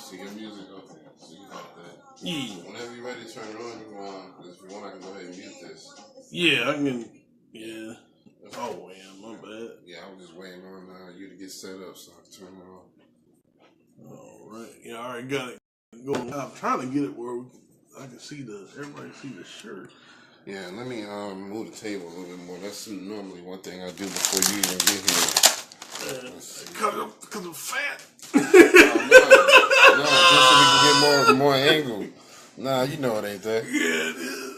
see your music. Okay, so you got that. Yeah. Whenever you're ready to turn it on, if you want, I can go ahead and mute this. Yeah, I can. Yeah. Oh, yeah, my bad. Yeah, I was just waiting on you to get set up so I can turn it on. All right. Yeah, I already got it going. I'm trying to get it where I can see everybody see the shirt. Yeah, let me move the table a little bit more. That's normally one thing I do before you even get here. Because I'm fat. No, just so we can get more angle. Nah, you know it ain't that. Yeah, it is.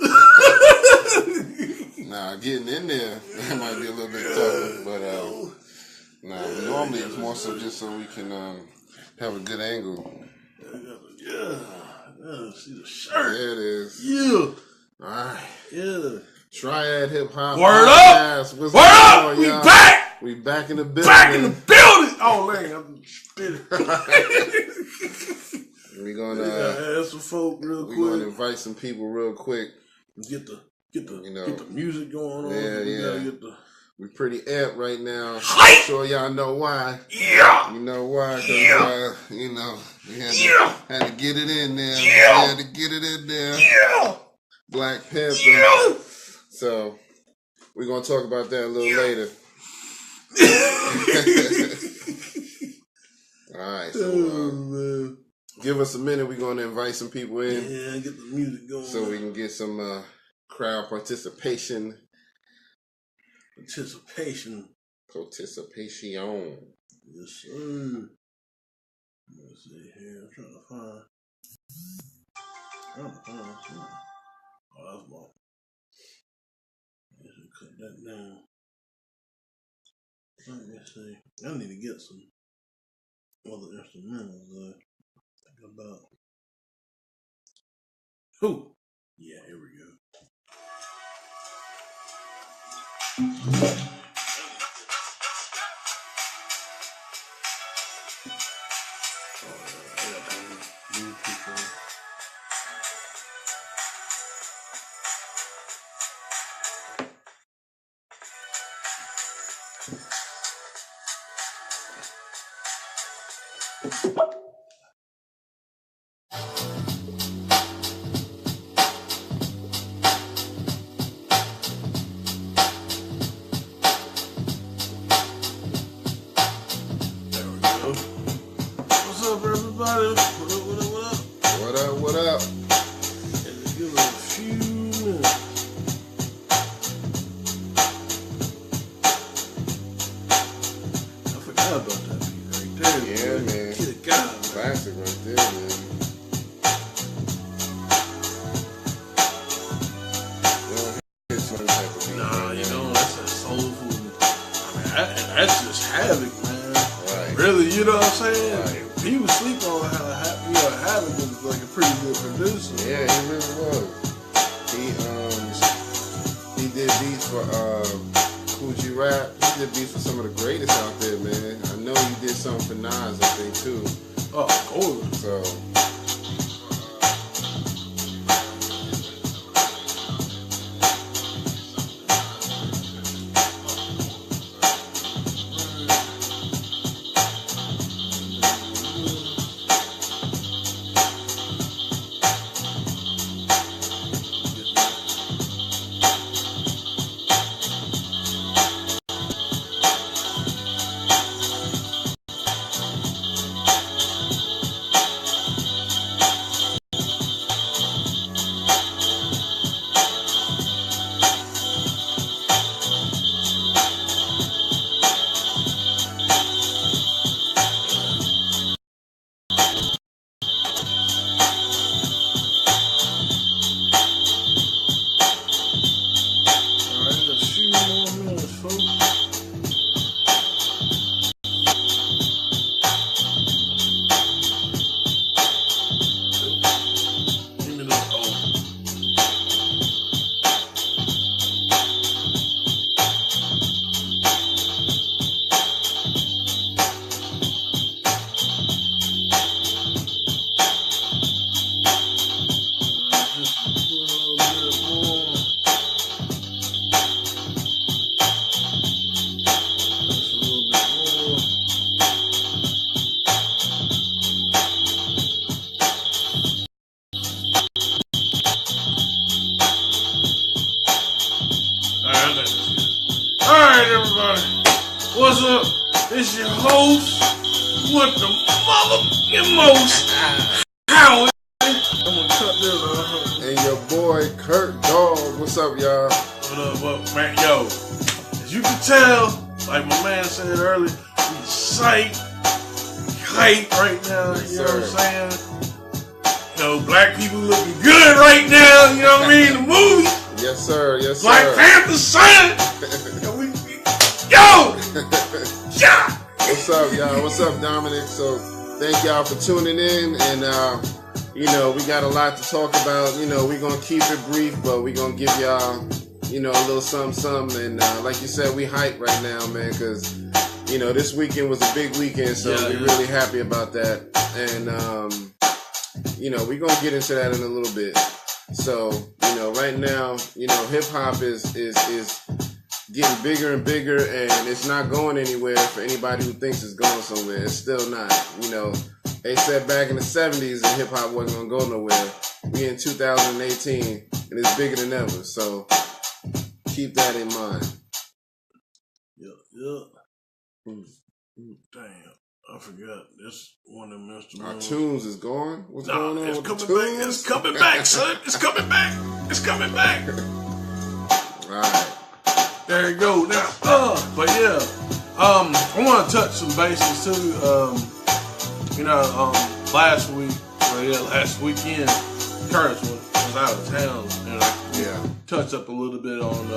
Nah, getting in there, it might be a little bit tougher. But, normally it's more so just so we can have a good angle. Yeah. See the shirt. There it is. Yeah. All right. Yeah. Triad Hip Hop. Word up. Word up. We back. We back in the building. Back in the building. Oh, man. I'm spitting. We're gonna ask some folk real quick. We're gonna invite some people real quick. Get the music going on. Yeah. We're pretty amped right now. Hype! I'm sure y'all know why. Yeah. You know why? Cause, we had to get it in there. Yeah. We had to get it in there. Yeah. Black Panther. Yeah. So we're gonna talk about that a little later. All right. So give us a minute. We're gonna invite some people in. Yeah, get the music going. So we can get some crowd participation. Participation. Yes, sir. Let's see here. I'm trying to find. Oh, that's my. I should cut that down. Let me see. I need to get some other instrumentals think about. Who? Yeah, here we go. What's up, everybody? What up? And give it a few minutes. I forgot about that beat right there. Yeah, man. Classic right there, man. Nah, that's that soulful. I mean, that's just Havoc, man. Right. Really, you know what I'm saying? Right. People sleep on how Havoc was like a pretty good producer. Yeah, he really was. He did beats for Coogee Rap. He did beats for some of the greatest out there, man. I know he did something for Nas, I think, too. Oh, of course. So. what's up? It's your host with the motherfucking most. Howard. I'm gonna cut this off. And your boy Kurt Dog. What's up, y'all? What up, man? Yo, as you can tell, like my man said earlier, we psyched, hype right now. Yes, you know sir. what I'm saying? You know, black people looking good right now. You know what I mean? The movie. Yes, sir. Yes, Black sir. Panther, son. Yo! Yeah! What's up, y'all? What's up, Dominic? So, thank y'all for tuning in. And, you know, we got a lot to talk about. You know, we're going to keep it brief, but we're going to give y'all, you know, a little something. And, like you said, we hype right now, man, because, you know, this weekend was a big weekend, so we're really happy about that. And, you know, we're going to get into that in a little bit. So, you know, right now, you know, hip-hop is getting bigger and bigger, and it's not going anywhere for anybody who thinks it's going somewhere. It's still not. You know, they said back in the 70s that hip-hop wasn't going to go nowhere. We in 2018, and it's bigger than ever. So keep that in mind. Yeah. Damn, I forgot. This one of Mr. Our tunes is gone? What's going on it's with coming the back. tunes? It's coming back, son. It's coming back. It's coming back. All right. There you go. Now, but yeah, I want to touch some bases too. You know, last weekend, Curtis was out of town, and I touched up a little bit on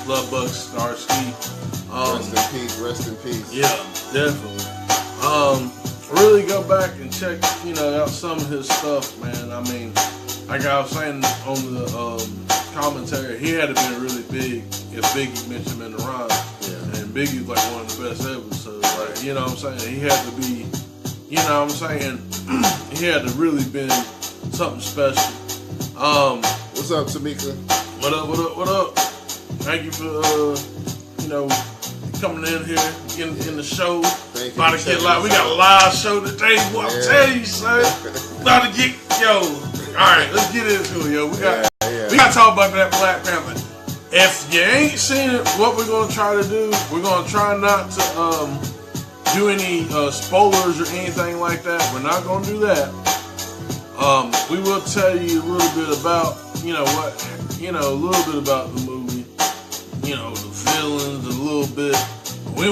Love Bug Starsky. Rest in peace. Yeah, definitely. Really go back and check, you know, out some of his stuff, man. I mean, like I was saying on the commentary, he had to be really big if Biggie mentioned him in the rhyme. Yeah. And Biggie's like one of the best ever. So, like, you know what I'm saying? He had to be, you know what I'm saying? He had to really been something special. What's up, Tamika? What up? Thank you for, you know, coming in here in the show. Thank you. About to get live. We got a live show today. Boy, I'm telling you, son. About to get, yo. All right, let's get into it, yo. We got to talk about that Black Panther. If you ain't seen it, what we're gonna try to do, we're gonna try not to do any spoilers or anything like that. We're not gonna do that. We will tell you a little bit about, you know what, you know, a little bit about the movie, you know, the villains, a little bit. We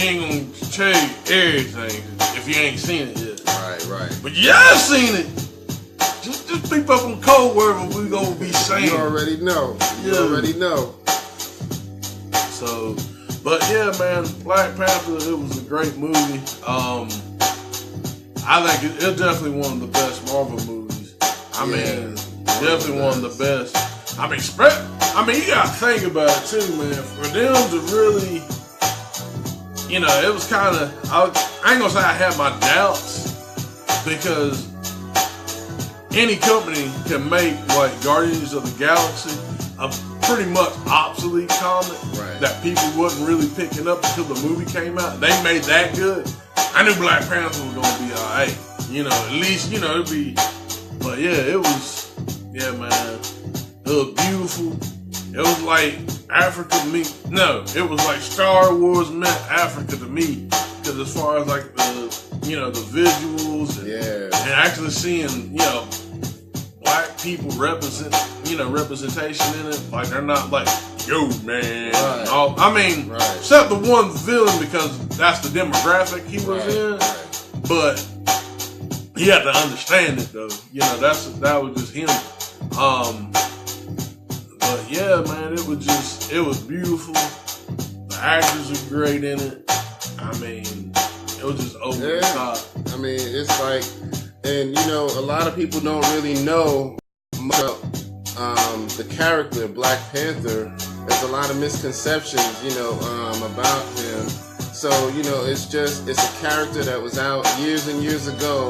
ain't gonna tell you everything if you ain't seen it yet. Right. But you have seen it. Just pick up some code word what we gonna be saying. You already know. So, but yeah, man, Black Panther, it was a great movie. I think it's definitely one of the best Marvel movies. I mean, definitely one of the best. I mean, you gotta think about it too, man. For them to really, you know, it was kind of, I ain't gonna say I had my doubts, because any company can make, like, Guardians of the Galaxy a pretty much obsolete comic that people wasn't really picking up until the movie came out. They made that good. I knew Black Panther was gonna be alright. You know, at least, you know, it'd be, but yeah, it was, yeah, man, it was beautiful. It was like Africa to me. No, it was like Star Wars met Africa to me. Because as far as like the, you know, the visuals and actually seeing, you know, black people representation in it. Like, they're not like, yo, man. Right. I mean, except the one villain, because that's the demographic he was in. But he had to understand it, though. You know, that was just him. But yeah, man, it was beautiful. The actors are great in it. I mean, it was just over the top. I mean, it's like, and you know, a lot of people don't really know much about the character Black Panther. There's a lot of misconceptions, you know, about him. So, you know, it's a character that was out years and years ago,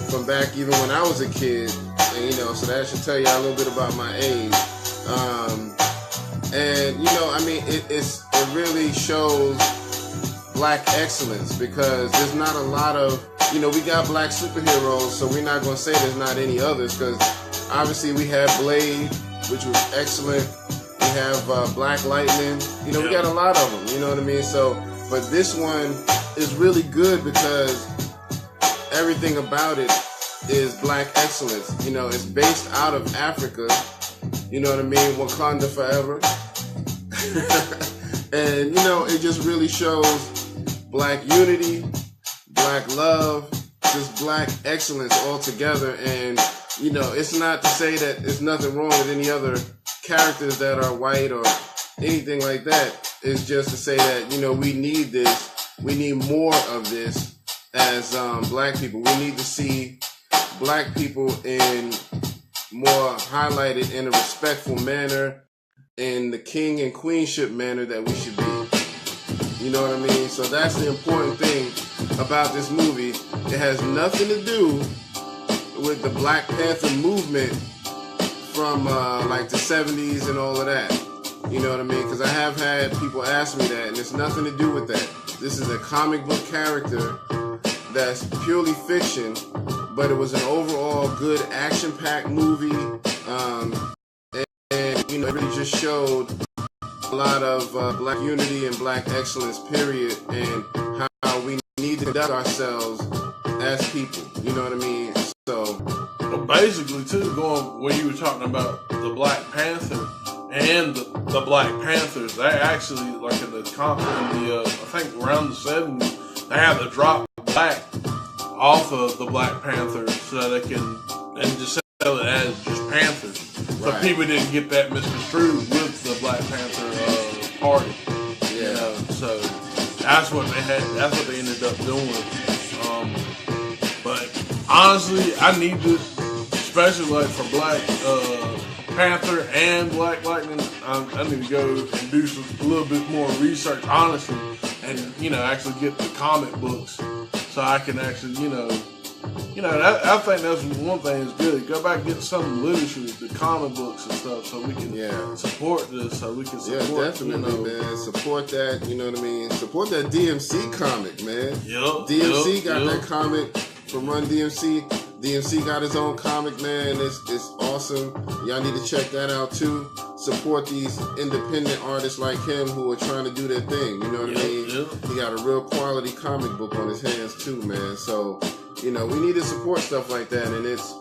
from back even when I was a kid. And, you know, so that should tell you a little bit about my age. And, you know, I mean, it really shows black excellence, because there's not a lot of, you know, we got black superheroes, so we're not going to say there's not any others, because obviously we have Blade, which was excellent. We have Black Lightning. You know, we got a lot of them, you know what I mean? So But this one is really good because everything about it is black excellence. You know, it's based out of Africa. You know what I mean? Wakanda forever. And, you know, it just really shows black unity, black love, just black excellence all together. And, you know, it's not to say that there's nothing wrong with any other characters that are white or anything like that. It's just to say that, you know, we need this. We need more of this as black people. We need to see black people in more highlighted in a respectful manner, in the king and queenship manner that we should be. You know what I mean? So that's the important thing about this movie. It has nothing to do with the Black Panther movement from like the 70s and all of that. You know what I mean? Because I have had people ask me that, and it's nothing to do with that. This is a comic book character that's purely fiction, but it was an overall good action-packed movie. And, you know, it really just showed a lot of black unity and black excellence, period, and how we need to conduct ourselves as people. You know what I mean? So, well, basically, too, going when you were talking about the Black Panther and the Black Panthers, they actually, like in the I think around the 70s, they had to drop black off of the Black Panther so that they can and just sell it as just Panthers. So right. People didn't get that misconstrued with the Black Panther party. Yeah. You know, so that's what they had. That's what they ended up doing. But honestly, I need to, especially like for Black Panther and Black Lightning, I need to go and do a little bit more research, honestly, and you know, actually get the comic books so I can actually, I think that's one thing that's good. Go back and get some literature, the comic books and stuff, so we can support this, so we can support. Yeah, definitely, man. Support that, you know what I mean? Support that DMC comic, man. Yep. DMC got that comic from Run DMC. DMC got his own comic, man. It's awesome. Y'all need to check that out, too. Support these independent artists like him who are trying to do their thing, you know what I mean? He got a real quality comic book on his hands, too, man. So, you know, we need to support stuff like that. And it's,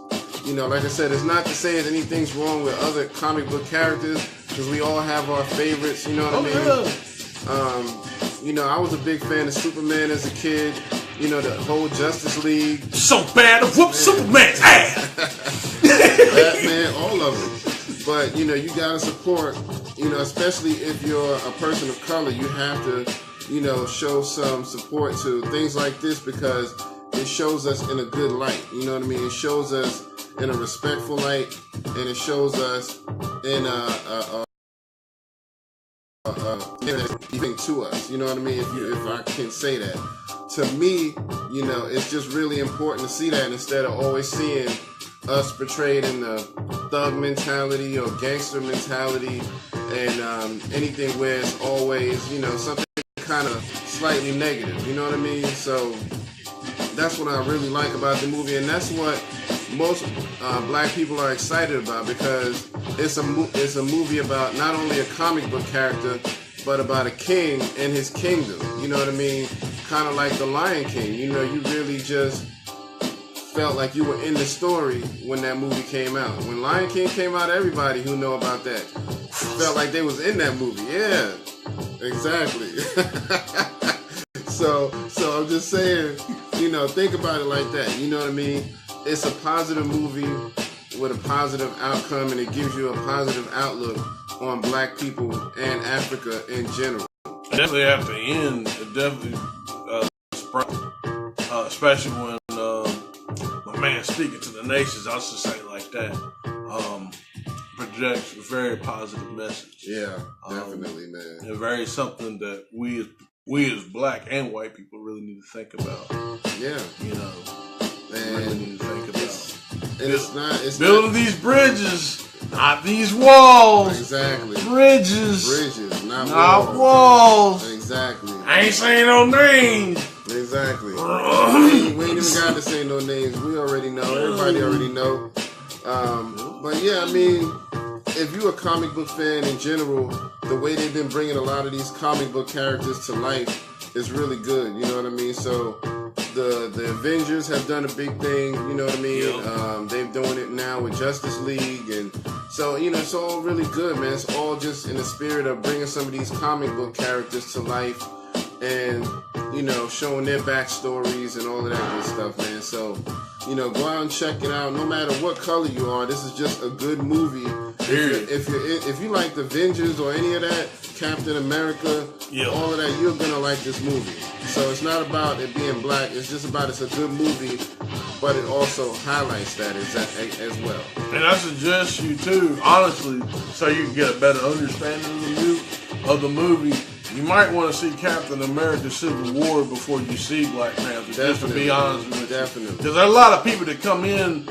you know, like I said, it's not to say that anything's wrong with other comic book characters, because we all have our favorites, you know what I mean? You know, I was a big fan of Superman as a kid. You know, the whole Justice League. So bad, whoop Superman's ass. Batman, all of them. But, you know, you gotta support, you know, especially if you're a person of color, you have to, you know, show some support to things like this, because it shows us in a good light. You know what I mean? It shows us in a respectful light, and it shows us in anything to us. You know what I mean? If I can say that. To me, you know, it's just really important to see that instead of always seeing us portrayed in the thug mentality or gangster mentality and anything where it's always, you know, something kind of slightly negative. You know what I mean? So that's what I really like about the movie, and that's what most black people are excited about, because it's a movie about not only a comic book character, but about a king and his kingdom. You know what I mean? Kind of like The Lion King. You know, you really just felt like you were in the story when that movie came out. When Lion King came out, everybody who know about that felt like they was in that movie. Yeah, exactly. So I'm just saying, you know, think about it like that. You know what I mean? It's a positive movie with a positive outcome, and it gives you a positive outlook on black people and Africa in general. Definitely at the end, it definitely especially when my man Speaking to the Nations, I'll just say it like that, projects a very positive message. Yeah, definitely, man. And very something that we as black and white people really need to think about. Yeah. You know, and really need to think about. It's building these bridges, not these walls. Exactly. Bridges, not walls. Exactly. I ain't saying no names. Exactly. we ain't even got to say no names. We already know. Everybody already know. But yeah, I mean, if you're a comic book fan in general, the way they've been bringing a lot of these comic book characters to life is really good. You know what I mean? So the Avengers have done a big thing. You know what I mean? Yep. They're doing it now with Justice League, and so it's all really good, man. It's all just in the spirit of bringing some of these comic book characters to life, and showing their backstories and all of that good stuff, man. So go out and check it out. No matter what color you are, this is just a good movie. If you like the Avengers or any of that, Captain America, all of that, you're gonna like this movie. So it's not about it being black. It's just about it's a good movie, but it also highlights that as well. And I suggest you too, honestly, so you can get a better understanding of the movie. You might want to see Captain America Civil War before you see Black Panther, just to be honest with you. Definitely. Because there are a lot of people that come in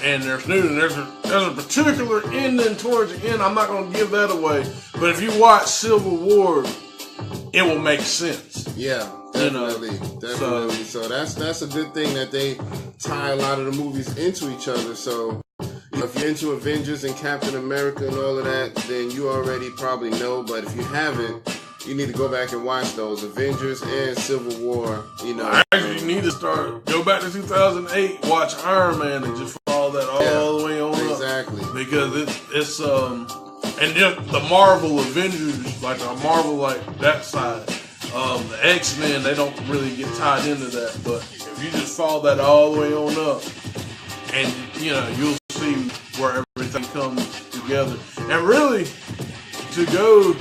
and there's a particular ending towards the end. I'm not going to give that away. But if you watch Civil War, it will make sense. Yeah, definitely. Definitely. So that's a good thing that they tie a lot of the movies into each other. So if you're into Avengers and Captain America and all of that, then you already probably know. But if you haven't, you need to go back and watch those Avengers and Civil War. Actually, you need to go back to 2008, watch Iron Man, and just follow that all the way on up. Exactly. Because it's and just the Marvel Avengers, like the Marvel that side, the X-Men, they don't really get tied into that. But if you just follow that all the way on up, and you'll see where everything comes together. And really, to go.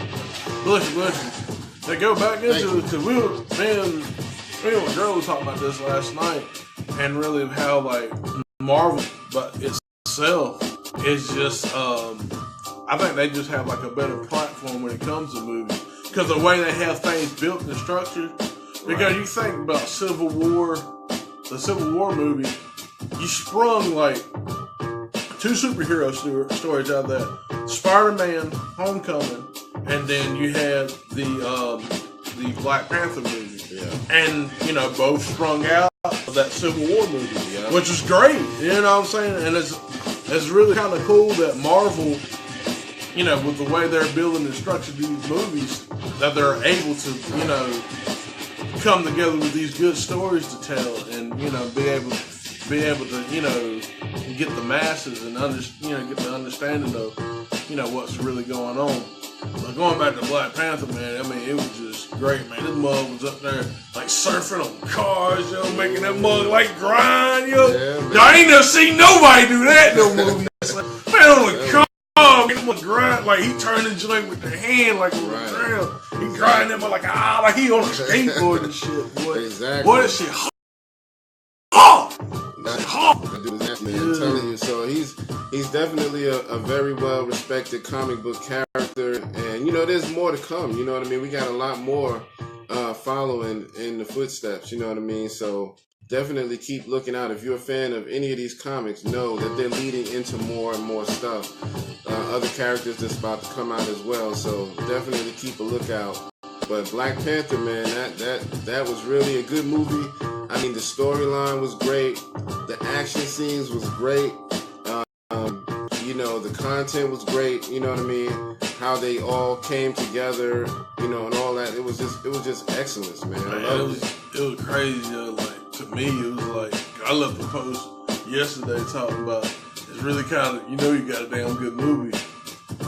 Bless you. To go back into it, because me and my girl was talking about this last night, and really how Marvel, but itself is just, I think they just have a better platform when it comes to movies, because the way they have things built and structured. Because you think about Civil War, the Civil War movie, you sprung two superhero stories out of that: Spider-Man, Homecoming. And then you had the Black Panther movie, and both sprung out of that Civil War movie, which was great. You know what I'm saying? And it's really kind of cool that Marvel, with the way they're building and structuring these movies, that they're able to come together with these good stories to tell, and be able to get the masses and get the understanding of what's really going on. But going back to Black Panther, man, I mean, it was just great, man. This mug was up there, surfing on cars, making that mug grind, Yeah, I ain't never seen nobody do that no more. Man, on the car, making him grind, he turned the joint with the hand, on the ground. He grinding him like he on a skateboard and shit, boy. Exactly. Boy, that shit I'm telling you, so he's definitely a very well respected comic book character, and there's more to come. You know what I mean? We got a lot more following in the footsteps. You know what I mean? So definitely keep looking out. If you're a fan of any of these comics, know that they're leading into more and more stuff. Other characters that's about to come out as well. So definitely keep a lookout. But Black Panther, man, that was really a good movie. I mean, the storyline was great. The action scenes was great. The content was great. You know what I mean? How they all came together, and all that. It was just excellence, man. It was crazy. To me, it was I left the post yesterday talking about it's really kind of you got a damn good movie.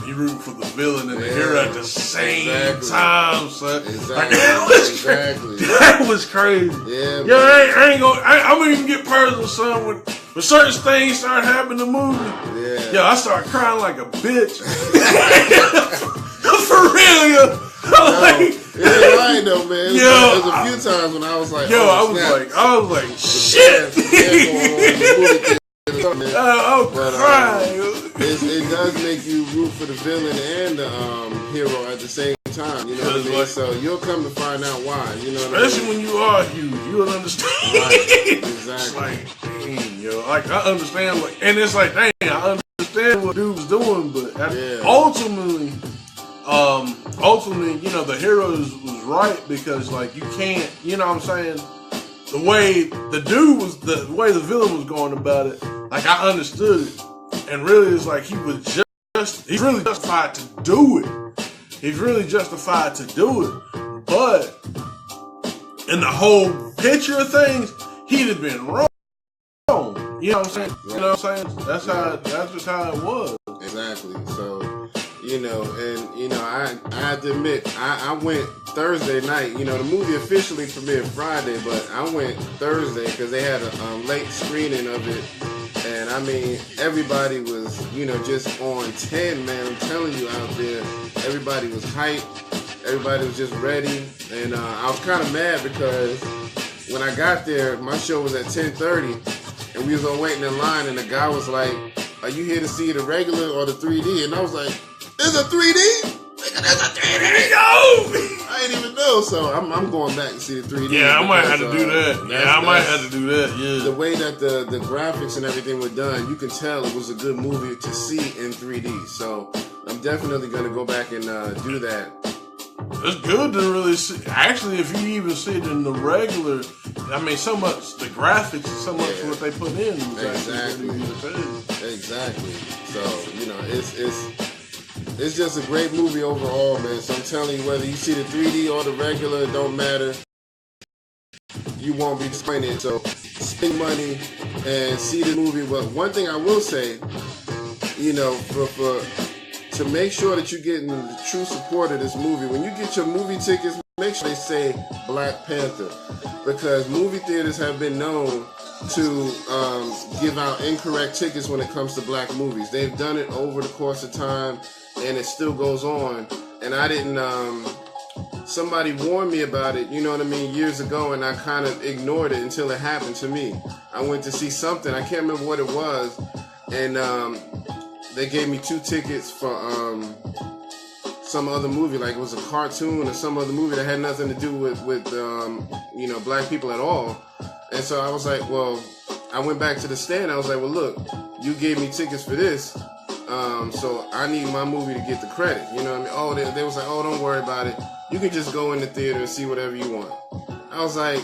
You rooting for the villain and the hero at the same time, son. Exactly. That was crazy. Yeah, man. I ain't gonna. I'm gonna even get personal, son. When certain things start happening in the movie, I start crying like a bitch. For real, you're right though, man. There's a few times when I was like, I was like, shit. I was crying. It does make you root for the villain and the hero at the same time. You know what I mean? So you'll come to find out why. You know what I mean? Especially when you are huge, you'll understand. Right. Exactly. It's dang, I understand. And it's dang, I understand what dude was doing, but ultimately, the hero was right because you can't. You know what I'm saying? The way the way the villain was going about it, I understood it. And really, it's he's really justified to do it. He's really justified to do it. But in the whole picture of things, he'd have been wrong. You know what I'm saying? Right. You know what I'm saying? That's just how it was. Exactly. So, you know, and you know, I have to admit, I went Thursday night. You know, the movie officially premiered Friday, but I went Thursday because they had a late screening of it. And I mean, everybody was, you know, just on 10, man. I'm telling you, out there, everybody was hyped. Everybody was just ready. And I was kind of mad because when I got there, my show was at 10:30, and we was all waiting in line, and the guy was like, "Are you here to see the regular or the 3D?" And I was like, "There's a 3D? Nigga, there's a 3D! Yo!" I didn't even know, so I'm going back to see the 3D. Yeah, I might have to do that. Yeah, I might have to do that, yeah. The way that the graphics and everything were done, you can tell it was a good movie to see in 3D. So I'm definitely going to go back and do that. It's good to really see. Actually, if you even see it in the regular, I mean, so much the graphics and so much what they put in. Exactly. So you know, it's just a great movie overall, man. So I'm telling you, whether you see the 3D or the regular, it don't matter. You won't be disappointed. So spend money and see the movie. But one thing I will say, you know, for to make sure that you're getting the true support of this movie, when you get your movie tickets, make sure they say Black Panther, because movie theaters have been known to give out incorrect tickets when it comes to black movies. They've done it over the course of time, and it still goes on. And I didn't, somebody warned me about it, you know what I mean, years ago, and I kind of ignored it until it happened to me. I went to see something, I can't remember what it was, and they gave me 2 tickets for some other movie, like it was a cartoon or some other movie that had nothing to do with you know, black people at all. And so I was like, well, I went back to the stand. I was like, well, look, you gave me tickets for this, so I need my movie to get the credit. You know what I mean? Oh, they was like, oh, don't worry about it. You can just go in the theater and see whatever you want. I was like,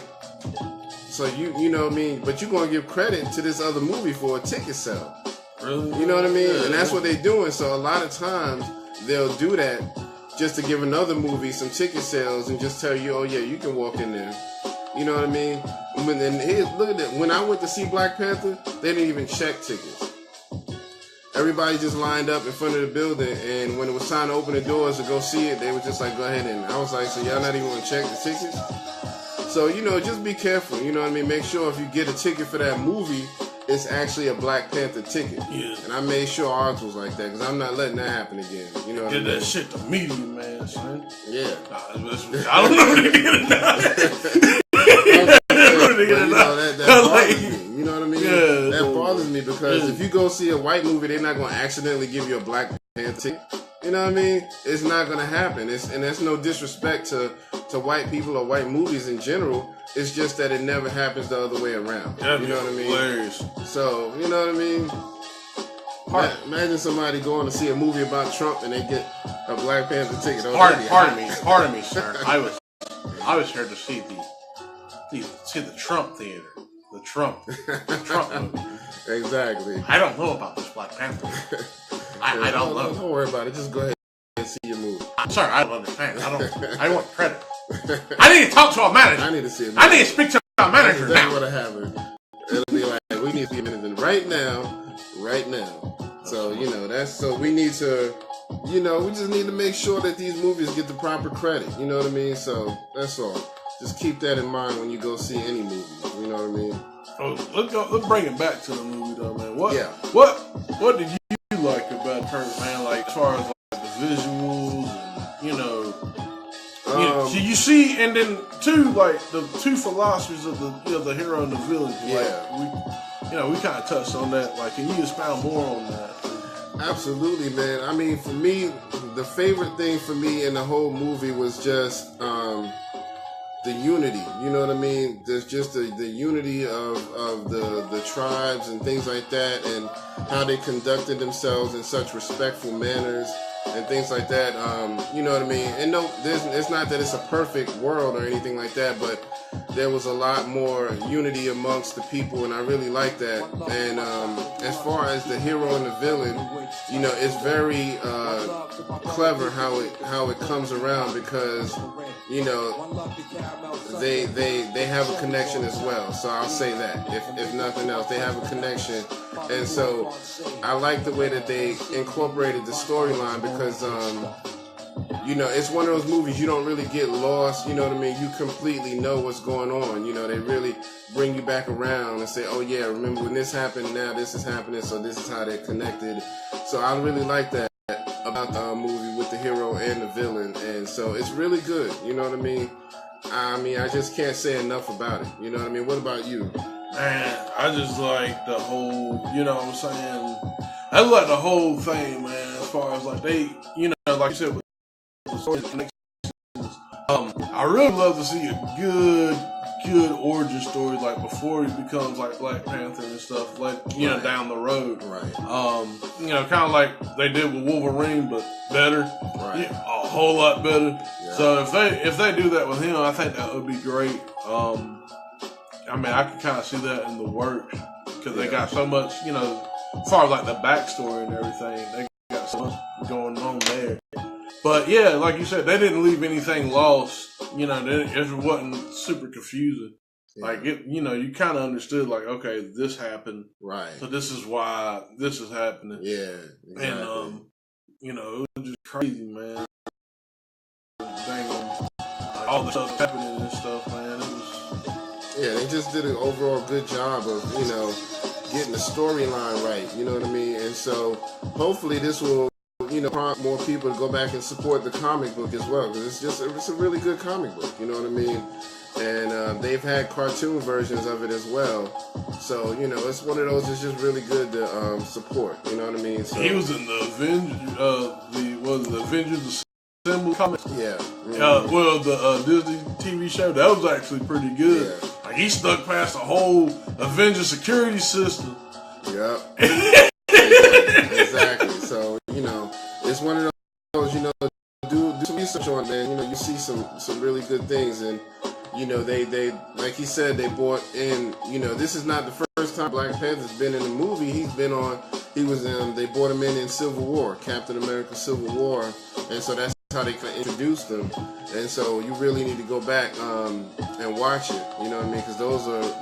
so you know what I mean? But you're going to give credit to this other movie for a ticket sale. Really? You know what I mean? Yeah. And that's what they're doing. So a lot of times they'll do that just to give another movie some ticket sales and just tell you, oh yeah, you can walk in there. You know what I mean? Look at that. When I went to see Black Panther, they didn't even check tickets. Everybody just lined up in front of the building, and when it was time to open the doors to go see it, they were just like, go ahead in. I was like, so y'all not even going to check the tickets? So, you know, just be careful. You know what I mean? Make sure if you get a ticket for that movie, it's actually a Black Panther ticket. Yeah. And I made sure ours was like that, because I'm not letting that happen again. You know what I mean? Get that shit to media, man, son. Yeah. I don't know to get it now. That bothers me. You know what I mean? Yeah, that bothers me because if you go see a white movie, they're not going to accidentally give you a Black Panther ticket. You know what I mean? It's not going to happen. And that's no disrespect to white people or white movies in general. It's just that it never happens the other way around. You know what I mean? Hilarious. So, you know what I mean? Imagine somebody going to see a movie about Trump and they get a Black Panther ticket. Pardon me, sir. I was here to see the Trump theater. The Trump movie. Exactly. I don't know about this Black Panther. I don't know. Don't worry about it. Just go ahead and see your movie. I'm sorry, I don't understand. I want credit. I need to talk to our manager. I need to see it. I need to speak to our manager now. That's what'll happen. It'll be like, we need to see a manager right now. So, you know, so we need to, you know, we just need to make sure that these movies get the proper credit. You know what I mean? So, that's all. Just keep that in mind when you go see any movie. You know what I mean? Oh, let's bring it back to the movie, though, man. What did you like about her, man? Like, as far as like, the visuals and, you know... you see, and then like the two philosophies of the hero and the villain. Like, we kind of touched on that. Like, can you expound more on that? Absolutely, man. I mean, for me, the favorite thing for me in the whole movie was just the unity. You know what I mean? There's just the unity of the tribes and things like that, and how they conducted themselves in such respectful manners. And things like that, you know what I mean? And no, it's not that it's a perfect world or anything like that, but there was a lot more unity amongst the people, and I really like that. And as far as the hero and the villain, you know, it's very clever how it comes around, because you know they have a connection as well. So I'll say that if nothing else, they have a connection, and so I like the way that they incorporated the storyline, because you know, it's one of those movies you don't really get lost, you know what I mean? You completely know what's going on. You know, they really bring you back around and say, oh yeah, remember when this happened, now this is happening, so this is how they're connected. So I really like that about the movie with the hero and the villain, and so it's really good, you know what I mean? I just can't say enough about it, you know what I mean? What about you? Man, I just like the whole, you know what I'm saying? I like the whole thing, man, as far as like they, you know, like you said, with the story connections. I really love to see a good origin story, like before he becomes like Black Panther and stuff, like, you know, down the road. Right. You know, kind of like they did with Wolverine, but better. Right. Yeah, a whole lot better. Yeah. So if they do that with him, I think that would be great. I mean, I can kind of see that in the works, because they got so much, you know, as far as like the backstory and everything, they got so much going on there. But yeah, like you said, they didn't leave anything lost. You know, it wasn't super confusing. Yeah. Like it, you know, you kind of understood, like, okay, this happened, right? So this is why this is happening. Yeah, exactly. And you know, it was just crazy, man. Dang, like, all the stuff happening and stuff, man. It was. Yeah, they just did an overall good job of, you know, getting the storyline right. You know what I mean? And so hopefully this will, you know, prompt more people to go back and support the comic book as well, because it's a really good comic book, you know what I mean? And they've had cartoon versions of it as well, so you know, it's one of those that's just really good to support, you know what I mean? So, he was in the Avengers Assemble comics. Yeah. Mm-hmm. Well, the Disney TV show, that was actually pretty good. Yeah. Like, he stuck past the whole Avengers security system. Yep. Exactly. So, you know, it's one of those, you know, do some research on it, man. You know, you see some really good things, and you know, they like he said, they brought in, you know, this is not the first time Black Panther's been in a movie. They brought him in Civil War, Captain America Civil War, and so that's how they introduced them. And so you really need to go back and watch it, you know what I mean? Because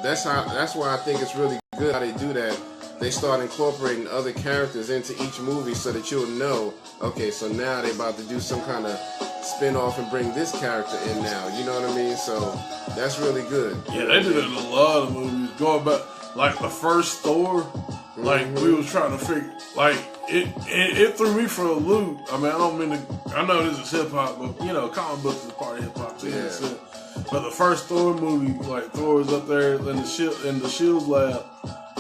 that's why I think it's really good how they do that. They start incorporating other characters into each movie so that you'll know, okay, so now they're about to do some kind of spin-off and bring this character in now, you know what I mean? So that's really good. Yeah, they did it in a lot of movies. Going back, like the first Thor, like we was trying to figure, like it threw me for a loop. I mean, I don't mean to, I know this is hip-hop, but you know, comic books is part of hip-hop too. Yeah. But the first Thor movie, like Thor was up there in the Shield lab.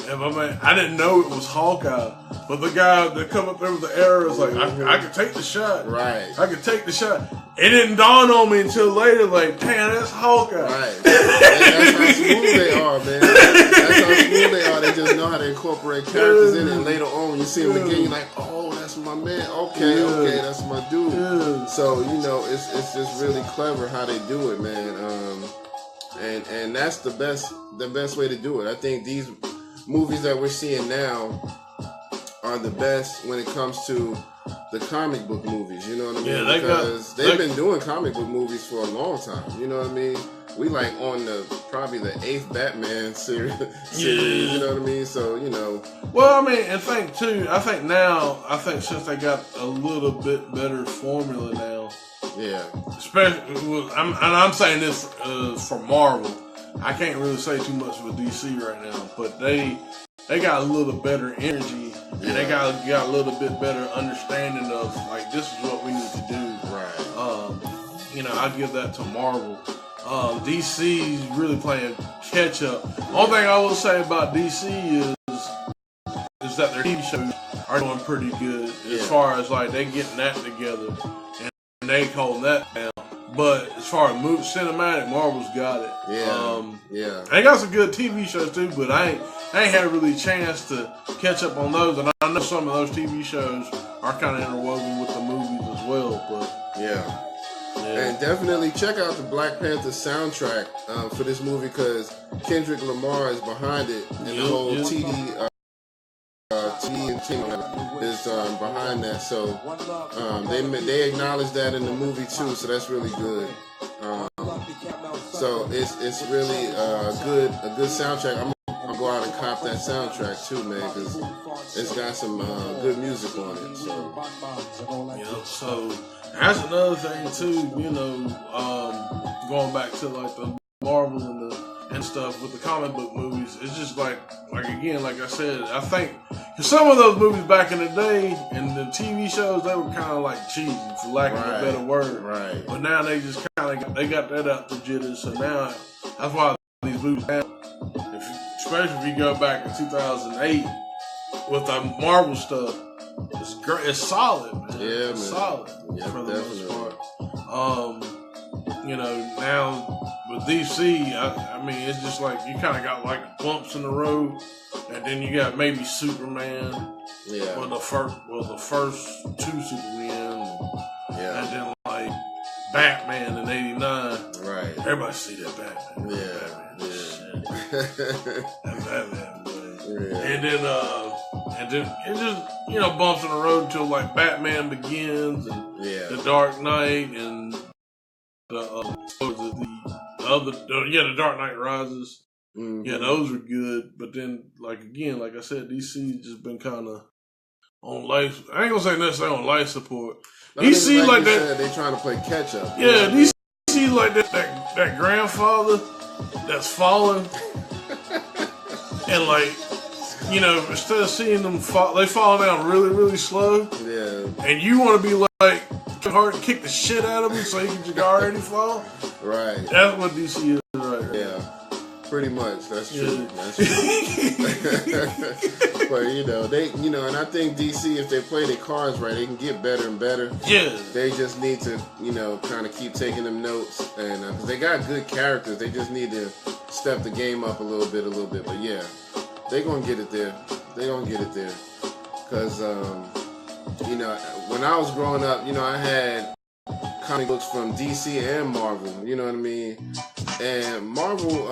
And I didn't know it was Hawkeye, but the guy that come up there with the arrow was like, I could take the shot. Right. I could take the shot. It didn't dawn on me until later, like, damn, that's Hawkeye. Right. That's how smooth they are, man. That's how smooth they are. They just know how to incorporate characters in it. And later on, when you see them again, you're like, oh, that's my man. Okay, that's my dude. Yeah. So, you know, it's just really clever how they do it, man. And that's the best way to do it. I think these movies that we're seeing now are the best when it comes to the comic book movies, you know what I mean? Yeah, because they've been doing comic book movies for a long time, you know what I mean? We like on probably the 8th Batman series, you know what I mean? So, you know. Well, I mean, and think too, I think since they got a little bit better formula now. Yeah. Especially, I'm saying this for Marvel. I can't really say too much for DC right now, but they got a little better energy, and they got a little bit better understanding of, like, this is what we need to do. Right. You know, I give that to Marvel. DC's really playing catch up. Only thing I will say about DC is that their TV shows are doing pretty good as far as, like, they getting that together and they holding that down. But as far as cinematic, Marvel's got it. Yeah. They got some good TV shows too, but I ain't had really a chance to catch up on those. And I know some of those TV shows are kind of interwoven with the movies as well. But yeah. And definitely check out the Black Panther soundtrack for this movie because Kendrick Lamar is behind it, and the whole TD and team is behind that. So they acknowledge that in the movie too. So that's really good. So it's really a good soundtrack. I'm gonna go out and cop that soundtrack too, man, because it's got some good music on it. So that's another thing too. Going back to like the Marvel and stuff with the comic book movies, it's just like again, like I said, I think some of those movies back in the day and the TV shows, they were kind of like cheesy, for lack of a better word. Right. But now they just kind of got that out the jitters. So now that's why these movies, especially if you go back in 2008 with the Marvel stuff, it's great. It's solid, man. Yeah, it's man. solid for the most part. Now with DC, I mean, it's just like you kind of got like bumps in the road, and then you got maybe Superman. Yeah. Well, the first two Superman. Yeah. And then like Batman in '89. Right. Everybody see that Batman. Yeah. That Batman, boy. Yeah. And then it just bumps in the road until like Batman Begins and The Dark Knight and the Dark Knight Rises. Mm-hmm. Yeah, those were good. But then like I said, DC just been kind of on life. I ain't gonna say necessarily on life support. DC like that. Said, they trying to play catch up. Yeah, DC like that grandfather that's falling, and like instead of seeing them fall, they fall down really really slow. Yeah. And you want to be like hard and kick the shit out of him so he can already fall. Right. That's what DC is right now. Yeah. Pretty much. That's true. That's true. But and I think DC, if they play their cards right, they can get better and better. Yeah. They just need to, kind of keep taking them notes, and because they got good characters, they just need to step the game up a little bit. But yeah, they gonna get it there. Because when I was growing up, I had comic books from DC and Marvel, you know what I mean? And Marvel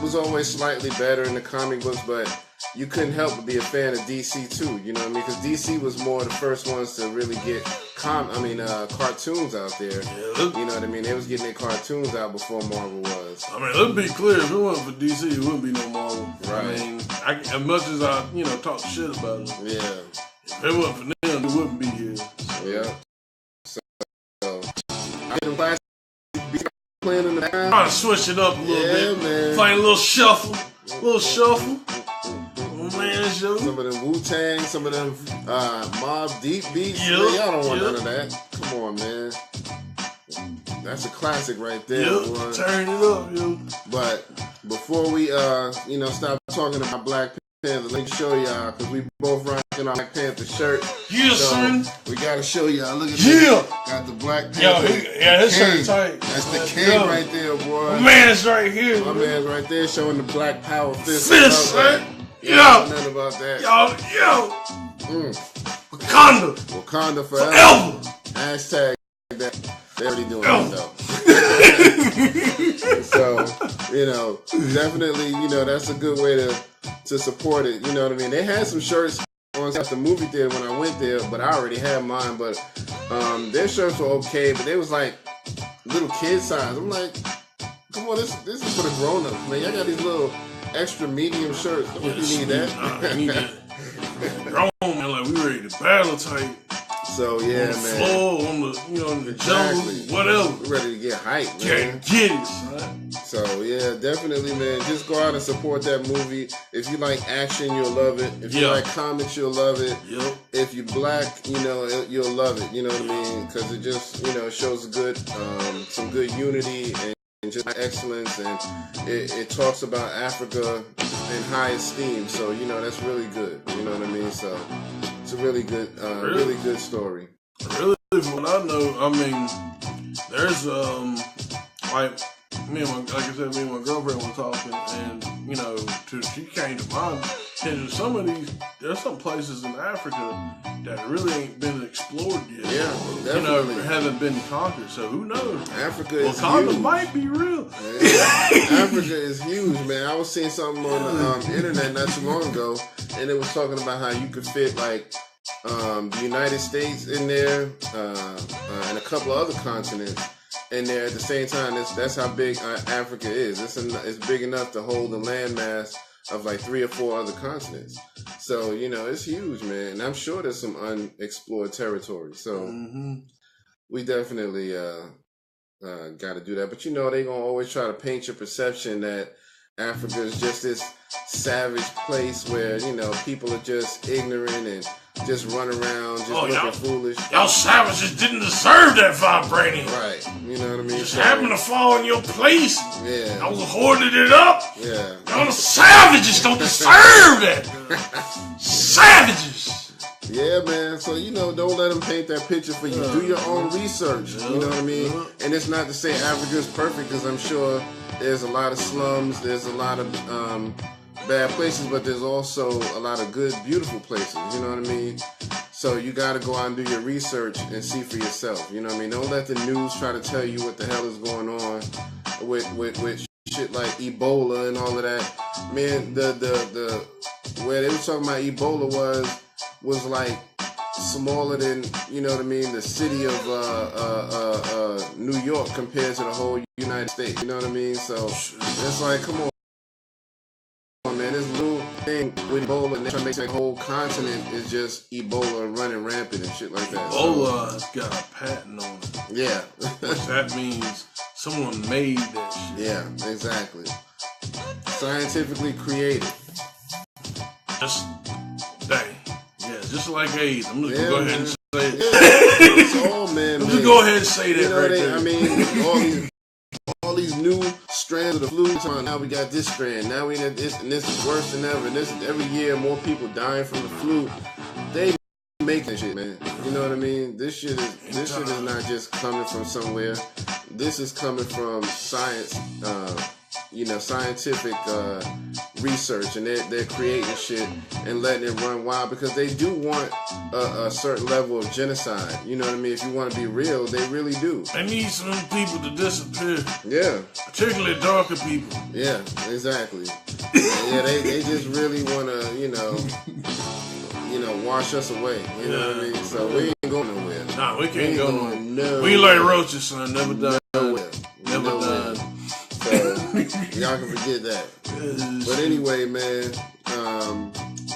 was always slightly better in the comic books, but you couldn't help but be a fan of DC too, you know what I mean? Because DC was more the first ones to really get cartoons out there. Yeah, you know what I mean? They was getting their cartoons out before Marvel was. I mean, let's be clear, if it wasn't for DC, it wouldn't be no Marvel. Right. I mean, as much as I, talk shit about them. Yeah. If it wasn't for them, it wouldn't be here. So. Yeah. So I did classic playing in the background. Trying to switch it up a little bit. Man. Playing a little shuffle. Man, show. Some of them Wu-Tang, some of them Mob Deep beats. Yep. Man, y'all don't want none of that. Come on, man. That's a classic right there. Boy. Turn it up, yo. But before we, stop talking about Black Panther, let me show y'all, because we both rocking our Black Panther shirt. Yeah, so son. We got to show y'all. Look at this. Got the Black Panther. Yo, his shirt tight. That's the king right there, boy. My man's right here. My man's right there showing the Black Power fist. Son. Yo. Nothing about that. Yo. Wakanda forever. Hashtag that. They already doing it though. So, definitely, that's a good way to support it. You know what I mean? They had some shirts on at the movie theater when I went there, but I already had mine. But their shirts were okay, but they was like little kid size. I'm like, come on, this is for the grown-ups, man. Y'all got these little extra medium shirts. I don't think you need that. Grown man, like we ready to battle type. So yeah, on the man. Floor, on the jungle, whatever. We're ready to get hyped, man. Get it, son. So yeah, definitely, man. Just go out and support that movie. If you like action, you'll love it. If you like comics, you'll love it. Yep. If you're black, you'll love it. You know what I mean? Because it just, shows some good unity and just excellence, and it talks about Africa in high esteem. So that's really good. You know what I mean? So it's a really good, really good story. Really, from what I know, I mean, there's like me and my girlfriend were talking, and she came to mind. Kendrick, there's some places in Africa that really ain't been explored yet. Yeah, definitely. Haven't been conquered. So who knows? Africa is Wakanda huge. might be real. Yeah. Africa is huge, man. I was seeing something on the internet not too long ago, and it was talking about how you could fit like the United States in there and a couple of other continents in there at the same time. That's how big Africa is. It's big enough to hold a landmass of like 3 or 4 other continents. So, it's huge, man. And I'm sure there's some unexplored territory. So we definitely got to do that. But, they're going to always try to paint your perception that Africa is just this savage place where, people are just ignorant and just run around, just looking foolish. Y'all savages didn't deserve that vibranium. Right. You know what I mean? Just happened to fall in your place. Yeah. I was hoarding it up. Yeah. Y'all savages don't deserve that. Savages. Yeah, man. So, don't let them paint that picture for you. Do your own research. You know what I mean? And it's not to say Africa's perfect, because I'm sure there's a lot of slums, there's a lot of bad places, but there's also a lot of good, beautiful places. You know what I mean? So you got to go out and do your research and see for yourself. You know what I mean? Don't let the news try to tell you what the hell is going on with shit like Ebola and all of that. Man, the where they were talking about Ebola was like smaller than, the city of New York compared to the whole United States. You know what I mean? So it's like, come on, man. This little thing with Ebola, and they're trying to make the whole continent is just Ebola and running rampant and shit like that. Ebola's got a patent on it. Yeah. That means someone made that shit. Yeah, exactly. Scientifically created. Just like AIDS. I'm just gonna go ahead and say it. It's all man. I'm just go ahead and say that right there. I mean, all these new strands of the flu. Now we got this strand. Now we got this, and this is worse than ever. And this is every year more people dying from the flu. They make that shit, man. You know what I mean? This shit is not just coming from somewhere. This is coming from science. Scientific research, and they're creating shit and letting it run wild because they do want a certain level of genocide. You know what I mean? If you want to be real, they really do. They need some people to disappear. Yeah. Particularly darker people. Yeah, exactly. They just really want to, wash us away. You know what I mean? So we ain't going nowhere. Nah, we can't go nowhere. No. We ain't like roaches, son. Never done. Nowhere. Never done. So y'all can forget that. But anyway, man,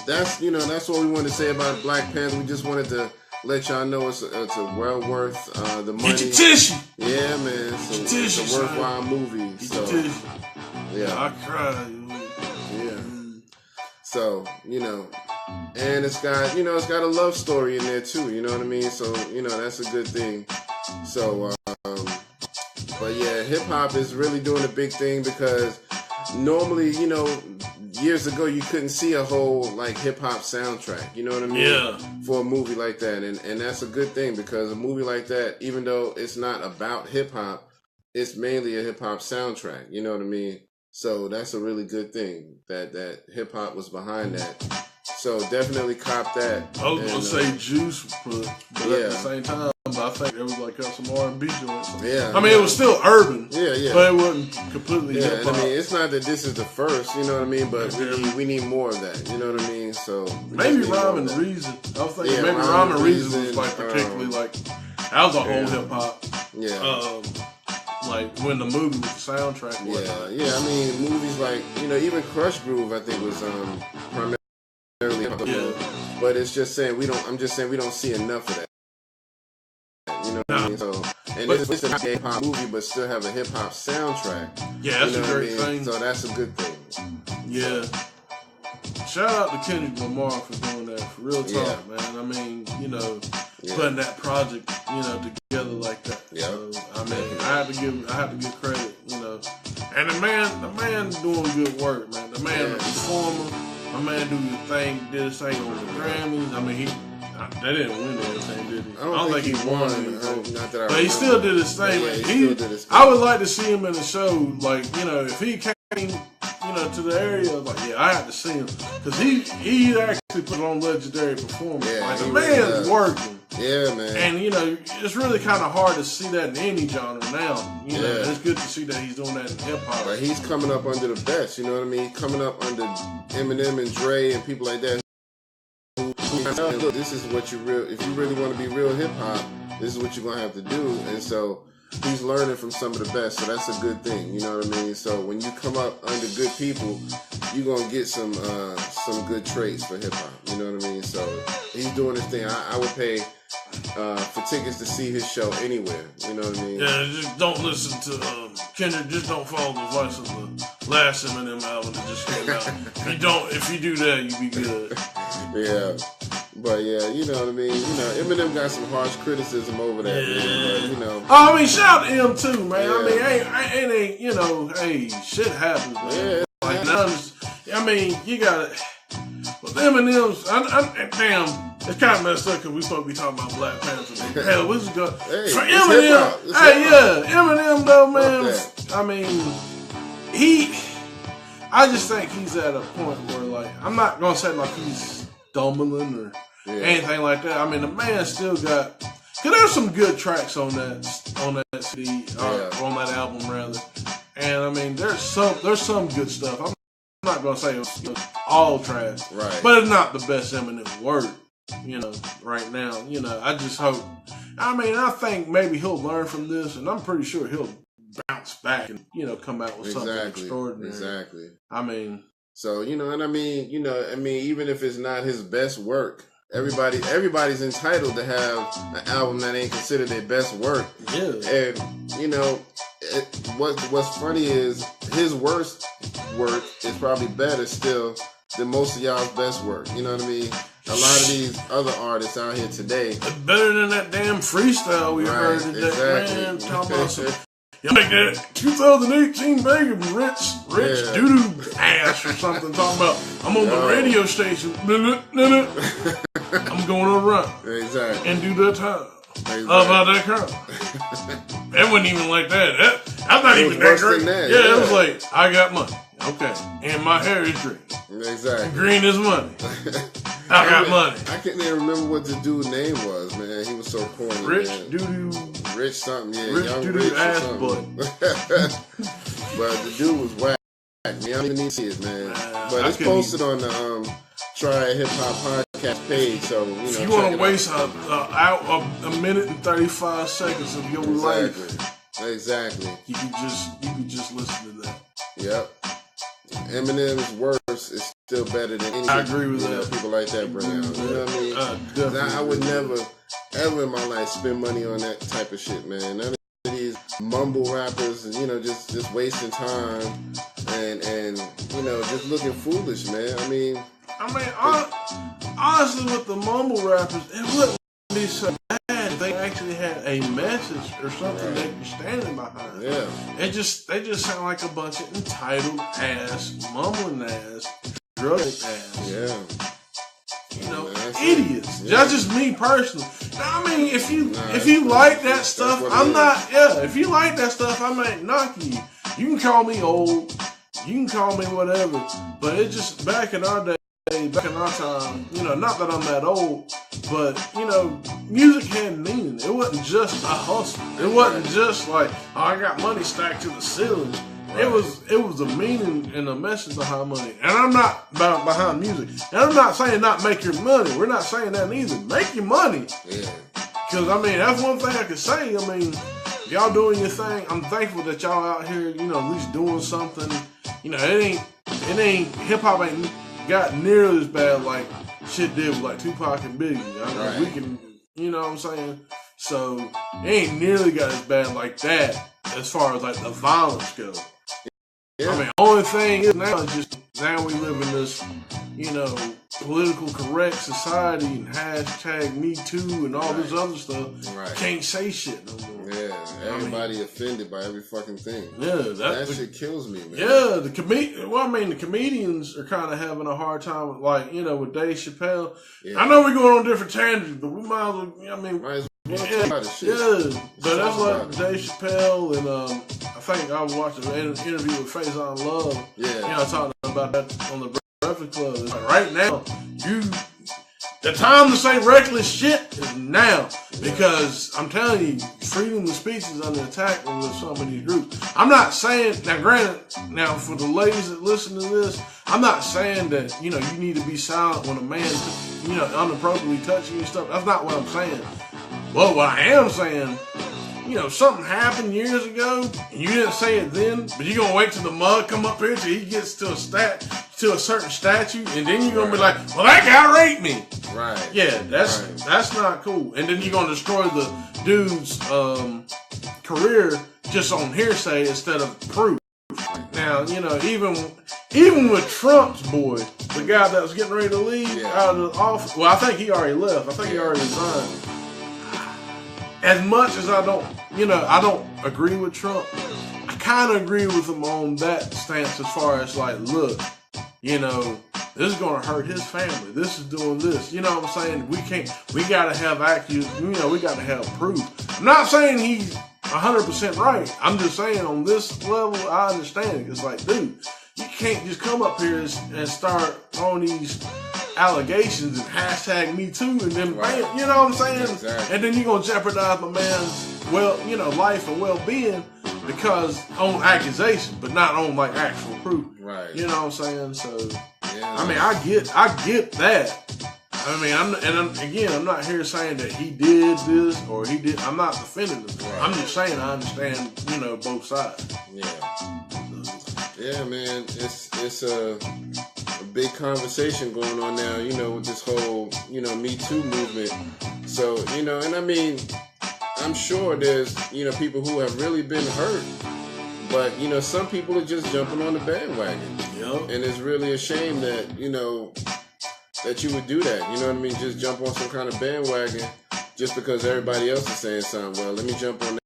that's what we wanted to say about Black Panther. We just wanted to let y'all know it's well worth the money. Get your tissue. Yeah, man. It's a worthwhile movie. Get your tissue. Yeah. I cried. Yeah. So and it's got a love story in there too. You know what I mean? So that's a good thing. So. But yeah, hip hop is really doing a big thing because normally, years ago you couldn't see a whole like hip hop soundtrack. You know what I mean? Yeah. For a movie like that, and that's a good thing because a movie like that, even though it's not about hip hop, it's mainly a hip hop soundtrack. You know what I mean? So that's a really good thing that hip hop was behind that. So definitely cop that. I was gonna say Juice, but at the same time, I think it was like some R&B joints. Yeah. I mean, it was still urban. Yeah. But it wasn't completely hip hop. I mean, it's not that this is the first, you know what I mean? But we need more of that, you know what I mean? So maybe Rhyme and Reason. I was thinking maybe Rhyme and Reason was like particularly like that was a whole hip hop. Yeah. Like when the movie with the soundtrack was. Yeah. I mean, movies like even Crush Groove, I think was primarily. But it's just saying I'm just saying we don't see enough of that. You know what I mean? So, and it's a hip hop movie, but still have a hip hop soundtrack. Yeah, that's a great thing. So that's a good thing. Yeah. Shout out to Kendrick Lamar for doing that. For real talk, man. I mean, putting that project, together like that. Yeah. So, I mean, I have to give credit, And the man doing good work, man. The man, the performer. My man do his thing, did his thing on the Grammys. I mean, they didn't win anything, did he? I don't think he won anything. But he still did his thing. Yeah, he still did his thing. I would like to see him in the show, like, if he came, to to the area. I was like, yeah, I had to see him because he actually put on legendary performance. Yeah, like the he man's really working. Yeah, man. And you know, it's really kind of hard to see that in any genre now. You know, and it's good to see that he's doing that in hip hop. But he's coming up under the best. You know what I mean? Coming up under Eminem and Dre and people like that. Look, this is what you if you really want to be real hip hop, this is what you're gonna have to do. And so he's learning from some of the best, so that's a good thing. You know what I mean? So when you come up under good people, you're gonna get some good traits for hip hop. You know what I mean? So he's doing his thing. I would pay for tickets to see his show anywhere. You know what I mean? Yeah, just don't listen to Kendrick. Just don't follow the advice of the last Eminem album that just came out. If you do that, you be good. Yeah. But yeah, you know what I mean. You know, Eminem got some harsh criticism over that. Yeah. Man, but, you know. Oh, I mean, shout out to him too, man. Yeah. I mean, ain't you know, hey, shit happens, man. Yeah. Like, I mean, you got it. With Eminem's, damn, it's kind of messed up because we supposed to be talking about Black Panther. Hell, we just go for Eminem. Eminem though, man. I mean, I just think he's at a point where, like, I'm not gonna say like he's stumbling or anything like that. I mean, the man still got. Cause there's some good tracks on that CD or on that album rather, and I mean there's some good stuff. I'm not gonna say it's all trash, right? But it's not the best Eminem work, you know, right now. You know, I just hope. I mean, I think maybe he'll learn from this, and I'm pretty sure he'll bounce back and come out with something extraordinary. Exactly. I mean, so and I mean, even if it's not his best work. Everybody's entitled to have an album that ain't considered their best work. Yeah. And what's funny is his worst work is probably better still than most of y'all's best work. You know what I mean? A lot of these other artists out here today. It's better than that damn freestyle we heard today. Exactly. Man, talking about some like that 2018 bag of rich doo-doo ass or something. Talking about I'm on the radio station. I'm going on a run. Exactly. And do that time. Exactly. About that crowd. That wasn't even like that. That's not even that great. Yeah, it was like, I got money. Okay. And my hair is green. Exactly. Green is money. I got money. I can't even remember what the dude's name was, man. He was so corny. Rich man. doo-doo. Rich something, yeah. Rich Young doo-doo Rich ass or butt. But the dude was whack. Man, I don't even need to see it, man. But it's posted on the Triad Hip Hop Podcast page, so if you want to waste a minute and 35 seconds of your life, exactly, you can just listen to that. Yep. Eminem's worst is still better than any. I agree with that. People like that bring out. You know what I mean? I would never, ever in my life spend money on that type of shit, man. None of these mumble rappers, and just wasting time and just looking foolish, man. I mean, honestly, with the mumble rappers, it wouldn't be so bad if they actually had a message or something they were standing behind. Yeah. They just sound like a bunch of entitled ass, mumbling ass, drug ass. Yeah. Idiots. Yeah. That's just me personally. Now, I mean, if you like that stuff, if you like that stuff, I might knock you. You can call me old. You can call me whatever. But it just, back in our day, back in our time, not that I'm that old, but, music had meaning. It wasn't just a hustle. It wasn't just like, oh, I got money stacked to the ceiling. Right. It was a meaning and a message behind money. And I'm not behind music. And I'm not saying not make your money. We're not saying that neither. Make your money. Yeah. Because, that's one thing I could say. Y'all doing your thing. I'm thankful that y'all out here, at least doing something. It ain't, hip-hop ain't got nearly as bad like shit did with like Tupac and Biggie. We can, you know what I'm saying? So, it ain't nearly got as bad like that as far as like the violence goes. Yeah. Only thing is now we live in this, political correct society and hashtag Me Too and all this other stuff. Right. Can't say shit no more. Yeah, everybody offended by every fucking thing. Yeah, that shit kills me, man. Yeah, the comedians are kind of having a hard time with, like, with Dave Chappelle. Yeah. I know we're going on different tangents, but we might as well. So that's like Dave Chappelle and I think I watched an interview with Faison Love. Yeah, talking about that on the Breakfast Club. It's like right now, the time to say reckless shit is now. Because I'm telling you, freedom of speech is under attack with some of these groups. I'm not saying, now granted, now for the ladies that listen to this, I'm not saying that, you need to be silent when a man, inappropriately touching you and stuff. That's not what I'm saying. Well, what I am saying, something happened years ago, and you didn't say it then, but you're going to wait till the mug come up here till he gets to a certain statute, and then you're going to be like, well, that guy raped me. Right. Yeah, that's not cool. And then you're going to destroy the dude's career just on hearsay instead of proof. Now, even with Trump's boy, the guy that was getting ready to leave out of the office, well, I think he already left. I think he already resigned. As much as I don't agree with Trump, I kind of agree with him on that stance as far as like, look, this is going to hurt his family. This is doing this. You know what I'm saying? We got to have we got to have proof. I'm not saying he's 100% right. I'm just saying on this level, I understand it. It's like, dude, you can't just come up here and start throwing these allegations and hashtag me too and then bam, you know what I'm saying? Exactly. And then you're going to jeopardize my man's life and well-being because on accusations, but not on like actual proof. Right. You know what I'm saying? So, yeah, I mean, I get that. I mean, I'm not here saying that he did this or he did. I'm not defending this. Right. I'm just saying I understand, both sides. Yeah. Yeah, man. It's a big conversation going on now, with this whole, Me Too movement. So, and I mean, I'm sure there's, people who have really been hurt. But, some people are just jumping on the bandwagon. Yep. And it's really a shame that, that you would do that. You know what I mean? Just jump on some kind of bandwagon just because everybody else is saying something. Well, let me jump on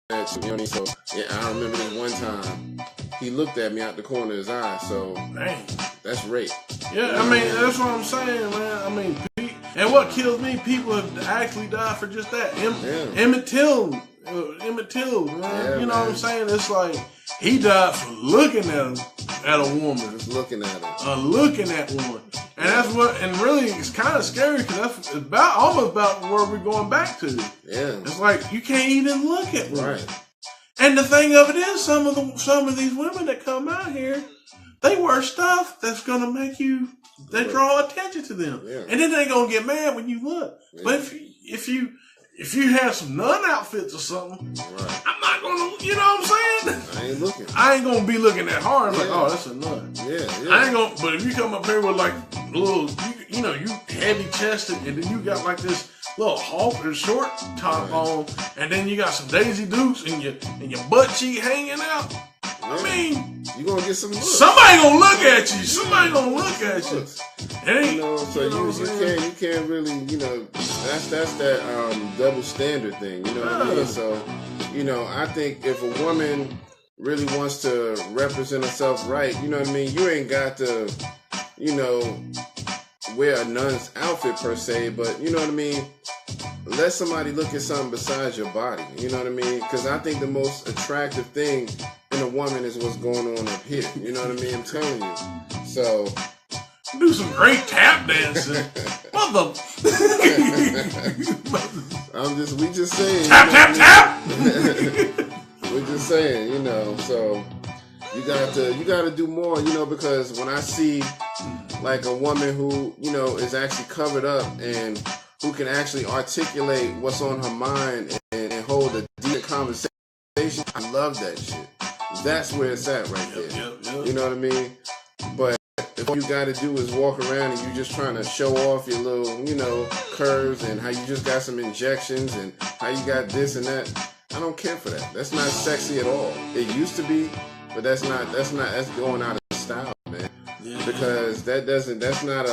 that. You know what I mean? So, yeah, I remember this one time he looked at me out the corner of his eye. So, dang. That's rape. Yeah, I mean, that's what I'm saying, man. I mean, and what kills me, people have actually died for just that. Emmett Till, man. Yeah, you know what I'm saying? It's like he died for looking at a woman. Just looking at her. Looking at one. And that's what, and really, it's kind of scary because that's almost about where we're going back to. Yeah. It's like you can't even look at one. Right. And the thing of it is, some of these women that come out here, they wear stuff that's gonna make they draw attention to them, and then they gonna get mad when you look. Yeah. But if you have some nun outfits or something, right. I'm not gonna, you know what I'm saying? I ain't looking. I ain't gonna be looking that hard. Like, oh, that's a nun. Yeah. I ain't gonna. But if you come up here with like little, you heavy chested, and then you got like this little halter short top on, and then you got some Daisy Dukes and your butt cheek hanging out. I mean, you gonna get some looks. Somebody gonna look at you. Somebody gonna look at you. You can't really, that's that double standard thing. You know what I mean? So, I think if a woman really wants to represent herself right, you know what I mean? You ain't got to, wear a nun's outfit per se, but you know what I mean? Let somebody look at something besides your body. You know what I mean? Because I think the most attractive thing in a woman is what's going on up here. You know what I mean? I'm telling you. So do some great tap dancing. We just saying. Tap. We're just saying, so you gotta do more, because when I see like a woman who, is actually covered up and who can actually articulate what's on her mind and hold a deep conversation, I love that shit. That's where it's at right there. Yep. You know what I mean? But if all you gotta do is walk around and you just trying to show off your little, curves and how you just got some injections and how you got this and that, I don't care for that. That's not sexy at all. It used to be, but that's going out of style, man. Yeah. Because that's not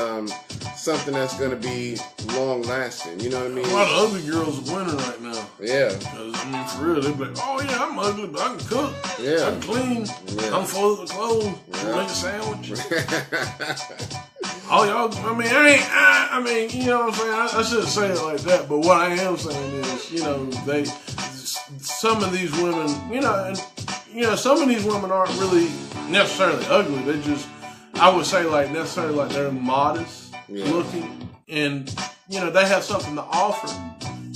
something that's gonna be long lasting. You know what I mean? A lot of ugly girls are winning right now. Yeah. Because for real, they be like, oh yeah, I'm ugly, but I can cook. Yeah. I can clean. Yeah. I'm fold the clothes. Yeah. Make a sandwich. All y'all, I mean, you know what I'm saying? I shouldn't say it like that, but what I am saying is, some of these women, some of these women aren't really necessarily ugly. They just, I would say like necessarily like they're modest looking, and you know they have something to offer,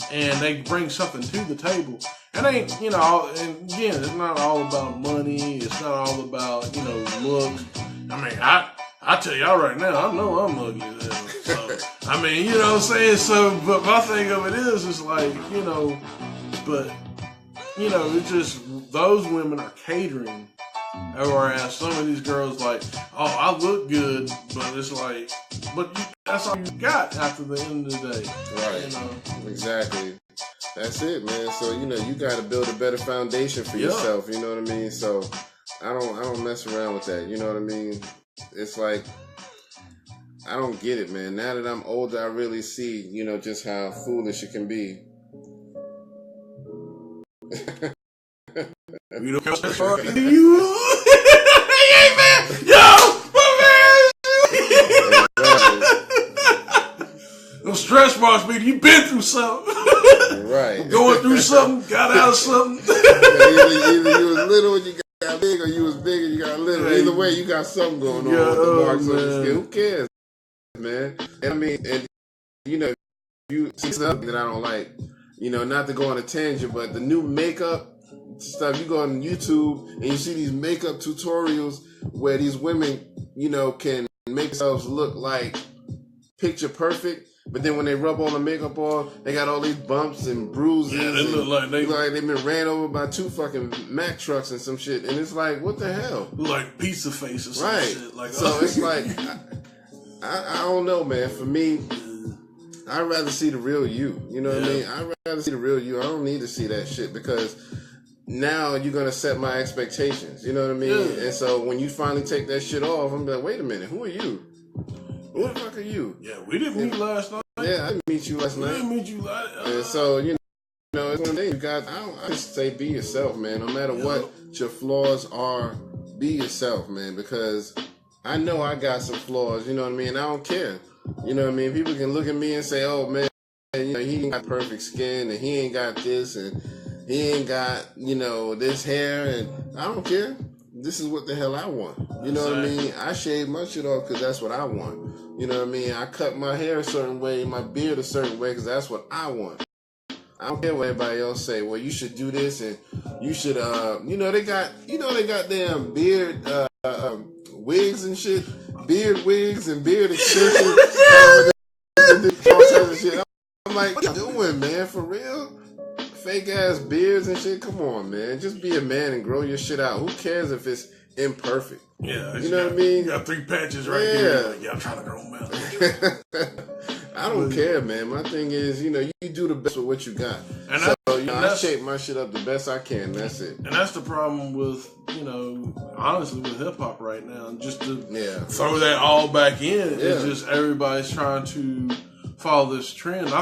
and they bring something to the table. It ain't, you know, and again, it's not all about money. It's not all about, you know, looks. I mean, I tell y'all right now, I know I'm ugly as hell. So, I mean, you know what I'm saying? So, but my thing of it is, it's like, you know, but, you know, it's just, those women are catering. Whereas some of these girls like, oh, I look good, but it's like, but that's all you got after the end of the day. Right. You know? Exactly. That's it, man. So, you know, you got to build a better foundation for yourself. You know what I mean? So, I don't mess around with that. You know what I mean? It's like, I don't get it, man. Now that I'm older, I really see, you know, just how foolish it can be. You don't care for you. Hey, man. Yo, my man. No stretch marks, man. You been through something. Right. Going through something, got out of something. Either you was little and you got big, or you was big and you got little. Either way, you got something going on with the marks on your skin. Who cares, man? And I mean, and you know, you see something that I don't like. You know, not to go on a tangent, but the new makeup stuff. You go on YouTube and you see these makeup tutorials where these women, you know, can make themselves look like picture perfect. But then when they rub all the makeup on, they got all these bumps and bruises. Yeah, they look like they've been ran over by 2 fucking Mack trucks and some shit. And it's like, what the hell? Like pizza face or some shit. Like, so it's like, I don't know, man. For me, I'd rather see the real you. You know what I mean? I'd rather see the real you. I don't need to see that shit because now you're going to set my expectations. You know what I mean? Yeah. And so when you finally take that shit off, I'm like, wait a minute, who are you? Who the fuck are you? Yeah, we didn't meet last night. Yeah, I didn't meet you last night. We didn't meet you last night. And so, you know, it's one thing. You got, I just say be yourself, man. No matter what your flaws are, be yourself, man. Because I know I got some flaws, you know what I mean? I don't care. You know what I mean? People can look at me and say, oh, man, you know, he ain't got perfect skin and he ain't got this and he ain't got, you know, this hair. And I don't care. This is what the hell I want. You know what I mean? I shave my shit off because that's what I want. You know what I mean? I cut my hair a certain way, my beard a certain way because that's what I want. I don't care what everybody else say. Well, you should do this and you should, you know, they got damn beard wigs and shit. Beard wigs and beard extensions. All types of shit. I'm like, what you doing, man? For real? Fake ass beards and shit. Come on, man. Just be a man and grow your shit out. Who cares if it's imperfect? Yeah, you know what I mean? You got 3 patches right here. Like, I'm trying to grow them out. I don't care, man. My thing is, you know, you do the best with what you got. And so, you know, I shape my shit up the best I can. That's it. And that's the problem with, you know, honestly, with hip hop right now. Just to throw that all back in, it's just everybody's trying to follow this trend. I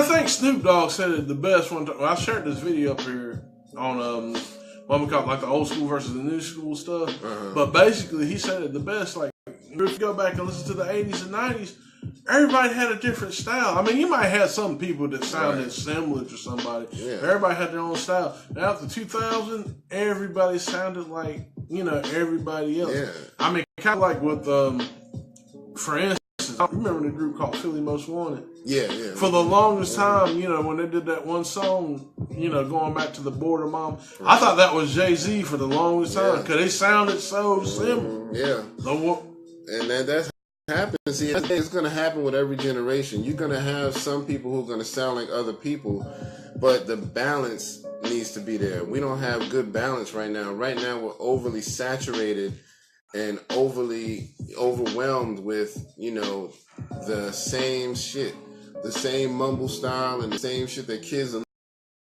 think Snoop Dogg said it the best one time. Well, I shared this video up here on what we call like the old school versus the new school stuff. But basically, he said it the best. Like, if you go back and listen to the 80s and 90s, everybody had a different style. I mean, you might have some people that sounded similar to somebody. Yeah. Everybody had their own style. Now, after 2000, everybody sounded like, you know, everybody else. Yeah. I mean, kind of like with, for instance, I remember the group called Philly Most Wanted. Yeah. For the longest time, you know, when they did that one song, you know, going back to the Border Mom, I thought that was Jay-Z for the longest time because they sounded so similar. Yeah. And that's happens. See, it's going to happen with every generation. You're going to have some people who are going to sound like other people, but the balance needs to be there. We don't have good balance right now. Right now, we're overly saturated and overly overwhelmed with, you know, the same shit, the same mumble style and the same shit that kids are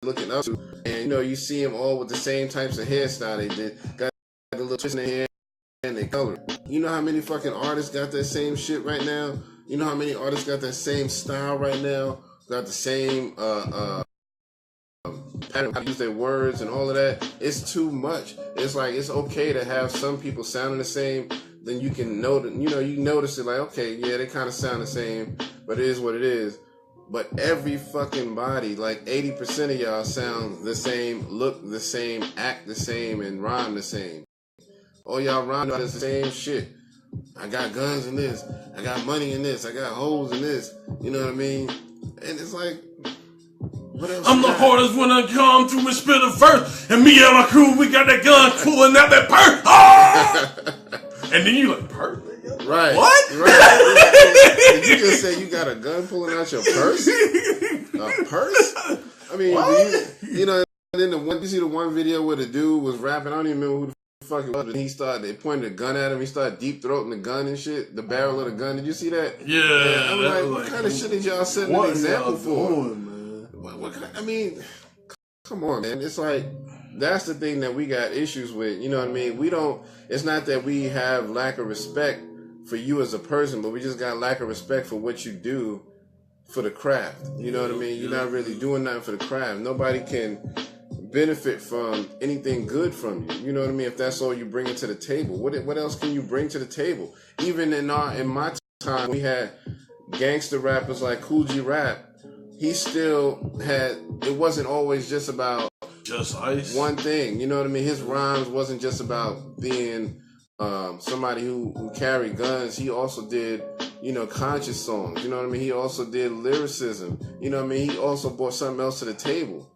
looking up to. And, you know, you see them all with the same types of hairstyle they did. Got the little twist in their hair and they color. You know how many fucking artists got that same shit right now? You know how many artists got that same style right now? Got the same pattern, how to use their words and all of that. It's too much. It's like, it's okay to have some people sounding the same. Then you can notice, you know, you notice it like, okay, yeah, they kind of sound the same, but it is what it is. But every fucking body, like 80% of y'all sound the same, look the same, act the same, and rhyme the same. All y'all rhyme the same shit. I got guns in this. I got money in this. I got hoes in this. You know what I mean? And it's like, what else? I'm the hardest when I come through and spit it first. And me and my crew, we got that gun pulling out that purse. Oh! And then you like, purse? Right. What? Right. Did you just say you got a gun pulling out your purse? A purse? I mean, you know, and then you see the one video where the dude was rapping. I don't even remember who the fuck it was. And they pointed a gun at him. He started deep throating the gun and shit. The barrel of the gun. Did you see that? Yeah. I'm like, what kind of shit did y'all setting an example for? Doing, man? What kind, I mean, come on, man. It's like, that's the thing that we got issues with. You know what I mean? It's not that we have lack of respect for you as a person, but we just got lack of respect for what you do for the craft. You know what I mean? You're not really doing nothing for the craft. Nobody can benefit from anything good from you. You know what I mean? If that's all you bring to the table, what else can you bring to the table? Even in my time, we had gangster rappers like Cool G Rap. He still had. It wasn't always just about just ice. One thing. You know what I mean? His rhymes wasn't just about being somebody who carried guns. He also did, you know, conscious songs. You know what I mean? He also did lyricism. You know what I mean? He also brought something else to the table.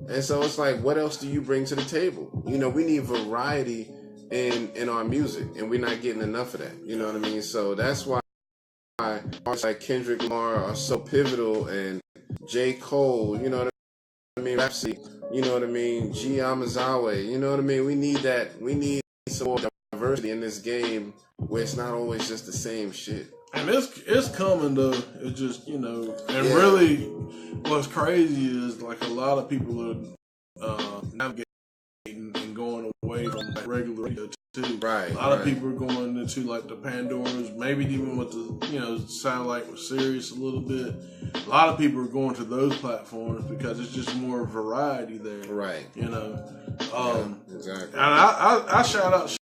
And so it's like, what else do you bring to the table? You know, we need variety in our music, and we're not getting enough of that. You know what I mean? So that's why artists like Kendrick Lamar are so pivotal, and J. Cole, you know what I mean? Rhapsody, you know what I mean? G. Amazawa, you know what I mean? We need that. We need some more diversity in this game where it's not always just the same shit. And it's coming though. It's just, you know, and really what's crazy is like a lot of people are navigating and going away from like regular radio too. Right. A lot of people are going into like the Pandoras, maybe even with the, you know, sound like we're serious a little bit. A lot of people are going to those platforms because it's just more variety there. Right. You know. Exactly. And I shout out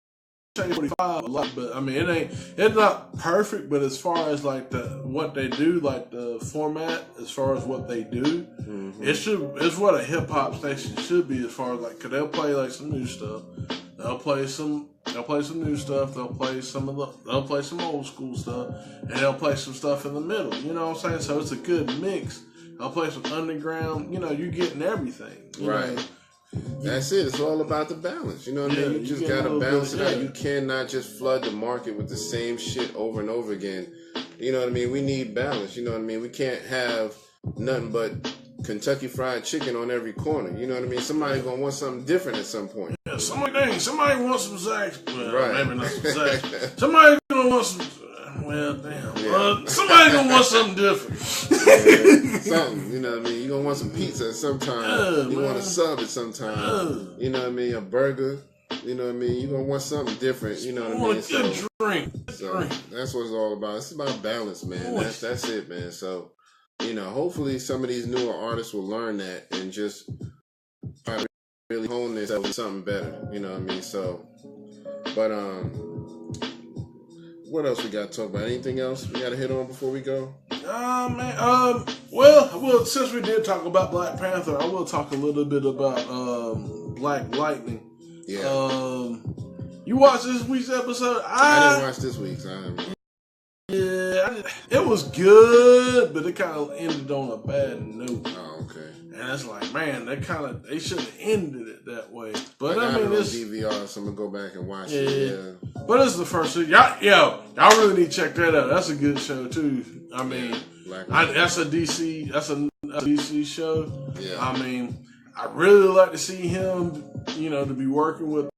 45 a lot, but I mean it's not perfect, but as far as like what they do, like the format, as far as what they do, it's what a hip hop station should be, as far as like, cause they'll play like some new stuff, they'll play some new stuff, they'll play some old school stuff, and they'll play some stuff in the middle, you know what I'm saying? So it's a good mix. They'll play some underground, you know, you're getting everything, you know? That's it. It's all about the balance. You know what I mean? You just gotta balance it out. You cannot just flood the market with the same shit over and over again. You know what I mean? We need balance. You know what I mean? We can't have nothing but Kentucky Fried Chicken on every corner. You know what I mean? Somebody's gonna want something different at some point. Yeah, somebody wants some sax. Well, right. Maybe not some sax. Somebody's gonna want some. Well, damn. Yeah. Somebody's gonna want something different. Something, you know what I mean? You're gonna want some pizza sometime. You want a sub at some time. You know what I mean? A burger. You know what I mean? You're gonna want something different. You know what I mean? So, drink. That's what it's all about. It's about balance, man. That's it, man. So, you know, hopefully some of these newer artists will learn that and just try to really hone themselves to something better. You know what I mean? So, but what else we got to talk about? Anything else we got to hit on before we go? Man. Well, since we did talk about Black Panther, I will talk a little bit about Black Lightning. Yeah. You watched this week's episode? I didn't watch this week's. Yeah, it was good, but it kind of ended on a bad note. Oh, okay. And it's like, man, they should have ended it that way. But I mean, it's DVR, so I'm gonna go back and watch it. Yeah. But it's the first season. Y'all really need to check that out. That's a good show too. I mean, that's a DC show. Yeah. I mean, I really like to see him, you know, to be working with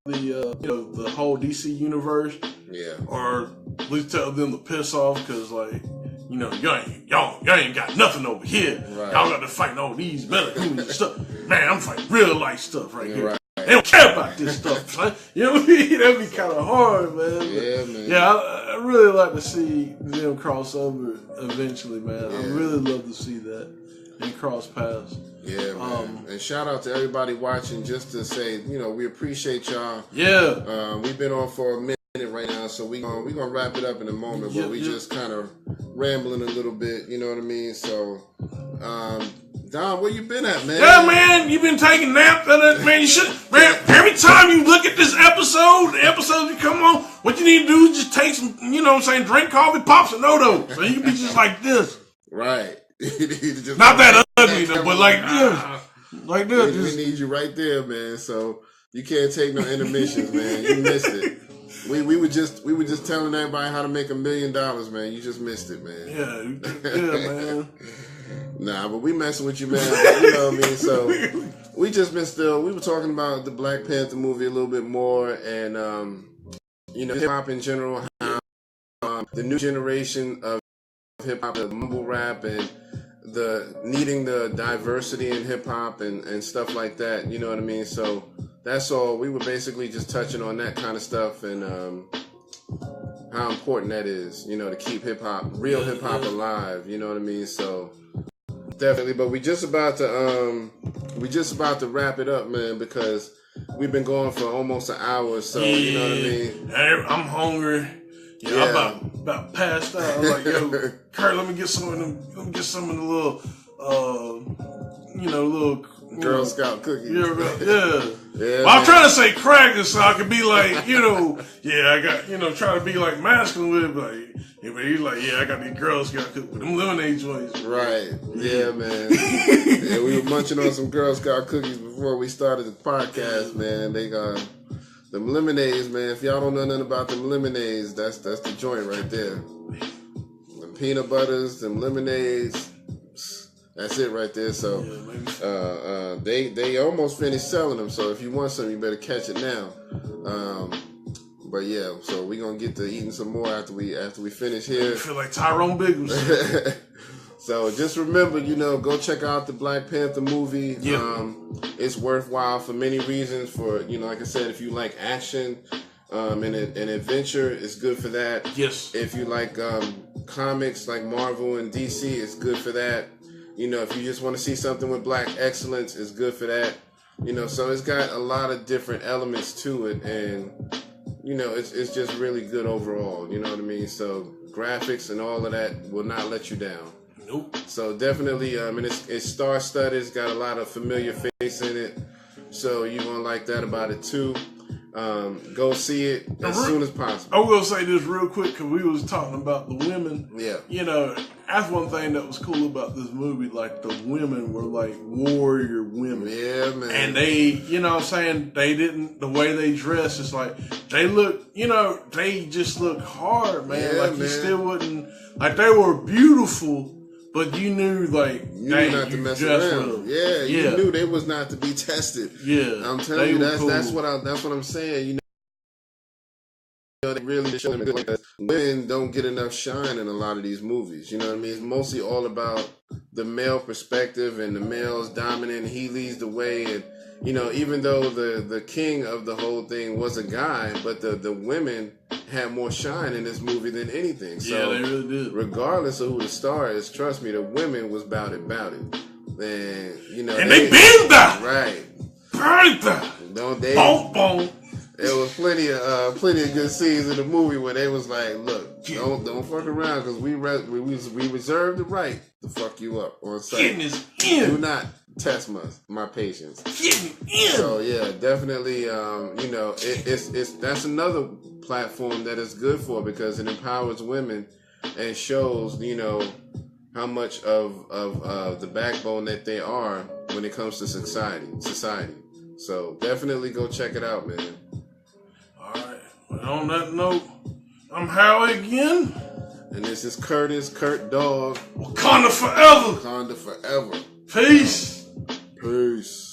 the whole DC universe. Yeah. Or at least tell them to piss off, because like, you know, y'all ain't got nothing over here. Right. Y'all got to fight all these military stuff. Man, I'm fighting real life stuff right here. Right. They don't care about this stuff, son. You know what I mean? That'd be kind of hard, man. Yeah, man. Yeah, I really like to see them cross over eventually, man. Yeah. I really love to see that and cross paths. Yeah, man. And shout out to everybody watching, just to say, you know, we appreciate y'all. Yeah. We've been on for a minute right now, so we're gonna wrap it up in a moment, but we just kind of rambling a little bit, you know what I mean? So, Don, where you been at, man? Yeah, man, you been taking naps, man. You should, man. Every anytime you look at this episode, the episode you come on, what you need to do is just take some, you know what I'm saying, drink coffee, pop some no-do. So you can be just like this. Right. Not that ugly though, but like this. Like this. We need you right there, man. So you can't take no intermissions, man. You missed it. We were just telling everybody how to make $1 million, man. You just missed it, man. Yeah, man. Nah, but we messing with you, man. You know what I mean? So we just missed we were talking about the Black Panther movie a little bit more, and you know, hip hop in general, how the new generation of hip hop, the mumble rap, and the needing the diversity in hip hop and stuff like that. You know what I mean? So that's all. We were basically just touching on that kind of stuff and how important that is, you know, to keep hip hop, real hip hop alive. You know what I mean? So definitely. But we just about to wrap it up, man, because we've been going for almost an hour. So you know what I mean? I'm hungry. Yeah, I'm about passed out. I'm like, yo, Kurt, let me get some of them. Let me get some of the little, little Girl Scout cookies. Yeah. Yeah, well, I'm trying to say crackers so I can be like, I got, trying to be like masculine with it, but he's like, I got these Girl Scout cookies with them lemonade joints. Right. Yeah, man. Yeah, we were munching on some Girl Scout cookies before we started the podcast, man. They got them lemonades, man. If y'all don't know nothing about them lemonades, that's the joint right there. Them peanut butters, them lemonades. That's it right there. So they almost finished selling them. So if you want some, you better catch it now. But yeah, so we're gonna get to eating some more after we finish here. I feel like Tyrone Biggles. So just remember, go check out the Black Panther movie. Yeah. It's worthwhile for many reasons. For like I said, if you like action and adventure, it's good for that. Yes. If you like comics like Marvel and DC, it's good for that. If you just want to see something with black excellence, it's good for that. So it's got a lot of different elements to it, and it's just really good overall. You know what I mean? So graphics and all of that will not let you down. Nope. So definitely, it's star-studded. It's got a lot of familiar face in it, so you're gonna like that about it too. Go see it as soon as possible. I will say this real quick because we was talking about the women. Yeah. That's one thing that was cool about this movie. Like the women were like warrior women. Yeah, man. And they, they didn't, the way they dress, it's like they look, they just look hard, man. Yeah, like man. you still wouldn't, like they were beautiful. But you knew, like, you knew not to mess around. Yeah, you knew they was not to be tested. Yeah, I'm telling you, that's cool. that's what I'm saying. They really show them like women don't get enough shine in a lot of these movies. You know what I mean? It's mostly all about the male perspective, and the male's dominant. He leads the way, and even though the king of the whole thing was a guy, but the women had more shine in this movie than anything. So they really did. Regardless of who the star is, trust me, the women was about it. And and they been about right. Don't they? Boom. There was plenty of good scenes in the movie where they was like, "Look, don't fuck around, because we reserve the right to fuck you up on site. Getting is in. Do not test my patience." Getting in. So yeah, definitely. It's that's another platform that is good for, because it empowers women and shows how much of the backbone that they are when it comes to society. So definitely go check it out, man. Alright, well, on that note, I'm Howie again. And this is Kurt Dog. Wakanda forever. Wakanda forever. Peace. Peace.